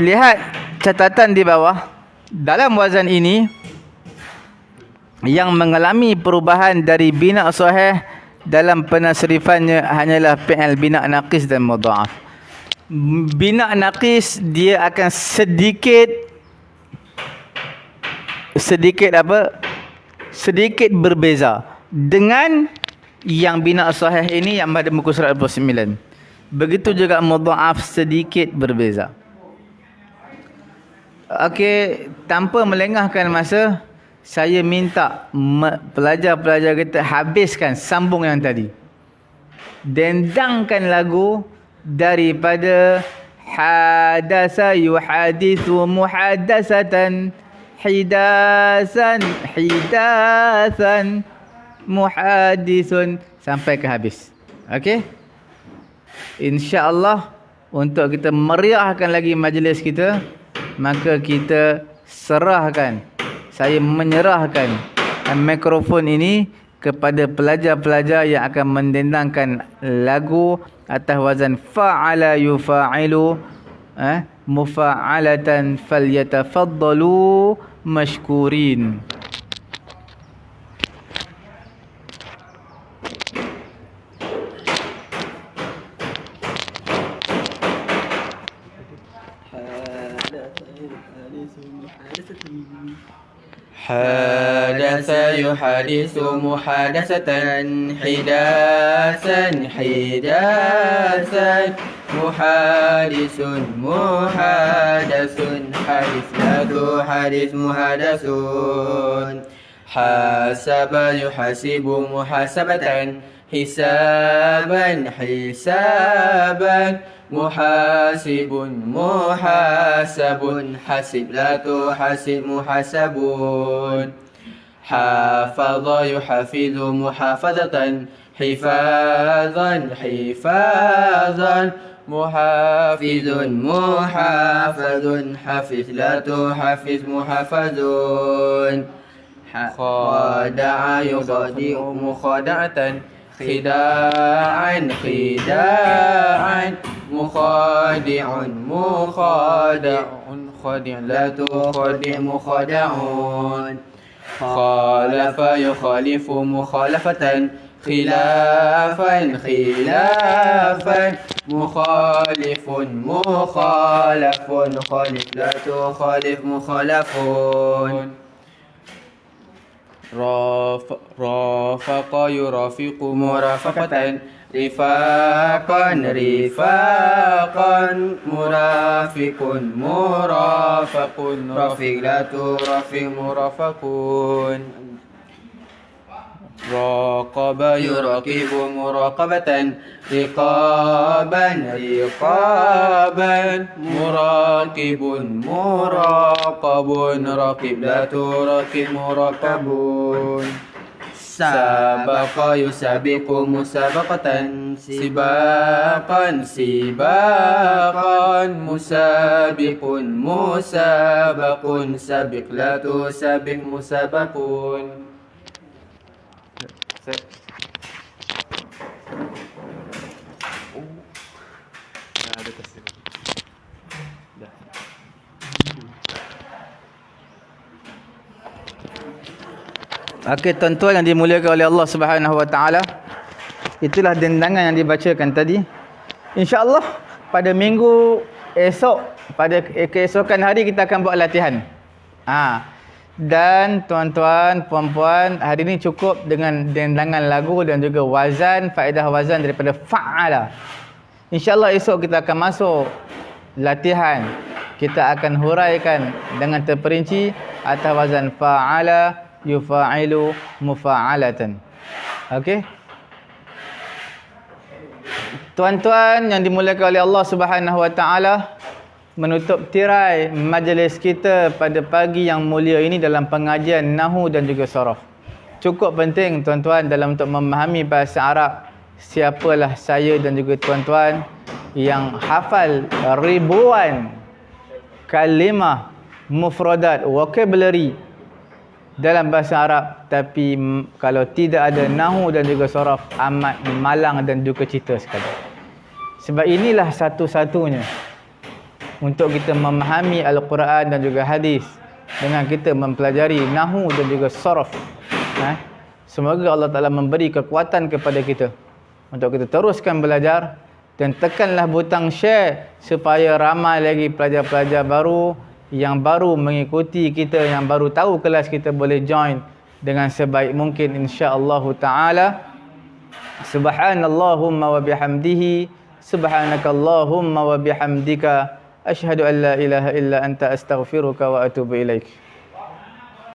Lihat catatan di bawah. Dalam wazan ini, yang mengalami perubahan dari bina sahih dalam penasrifannya hanyalah fi'il bina naqis dan mudha'af. Bina naqis dia akan sedikit berbeza dengan yang bina sahih ini yang pada muka surat 29. Begitu juga mudha'af sedikit berbeza. Okey, tanpa melengahkan masa, saya minta pelajar-pelajar kita habiskan sambung yang tadi. Dendangkan lagu daripada hadasa yuhadithu muhadasatan, hidasan muhadisun, sampai ke habis. Okey? InsyaAllah untuk kita meriahkan lagi majlis kita, maka kita serahkan, saya menyerahkan mikrofon ini kepada pelajar-pelajar yang akan mendendangkan lagu atas wazan fa'ala yufa'ilu mufa'alatan falyatafaddalu mashkurin. حدث يحدث محادثة حداثا محادث محادث حدث لا تحدث محادث حاسب يحاسب محاسبة حسابا حسابا محاسب محاسب حاسب لا تحاسب محاسبون حافظ يحفظ محافظة حفاظا حفاظا محافظ محافظ حفظ لا تحفظ محافظون خادع يخادع مخادعة خداعا خداعا مخادع مخادع خادع لا تخادع مخادعون خالف يخالف مخالفة خلافا خلافا مخالف مخالف خالف لا تخالف مخالفون رافق يرافق مرافقة رفاقا رفاقا مرافق مرافق رافق لا ترافق مرافقون راقب يراقب مراقبة رقابا رقابا مراقب مراقب راقب لا تراقب مراقبون سابق يسابق مسابقة سباقا سباقا مسابق مسابق سابق لا تسابق مسابقون. Okey, tuan-tuan yang dimuliakan oleh Allah Subhanahu Wa Taala, itulah dendangan yang dibacakan tadi. InsyaAllah pada minggu esok, pada keesokan hari kita akan buat latihan. Dan tuan-tuan, puan-puan, hari ini cukup dengan dendangan lagu dan juga wazan, faedah wazan daripada fa'ala. InsyaAllah esok kita akan masuk latihan. Kita akan huraikan dengan terperinci atas wazan fa'ala yufa'ilu mufa'alatan. Okey. Tuan-tuan yang dimuliakan oleh Allah Subhanahu Wa Taala, menutup tirai majlis kita pada pagi yang mulia ini dalam pengajian Nahu dan juga Saraf. Cukup penting tuan-tuan dalam untuk memahami bahasa Arab. Siapalah saya dan juga tuan-tuan yang hafal ribuan kalimah mufradat, vocabulary dalam bahasa Arab, tapi kalau tidak ada Nahu dan juga Saraf, amat malang dan duka cita sekali. Sebab inilah satu-satunya untuk kita memahami Al-Quran dan juga hadis, dengan kita mempelajari Nahu dan juga Saraf. Semoga Allah Ta'ala memberi kekuatan kepada kita untuk kita teruskan belajar, dan tekanlah butang share supaya ramai lagi pelajar-pelajar baru yang baru mengikuti kita, yang baru tahu kelas kita, boleh join dengan sebaik mungkin insya-Allah taala. Subhanallahumma wa bihamdihi, subhanakallahumma wa bihamdika, asyhadu an la ilaha illa anta astaghfiruka wa atubu ilaik.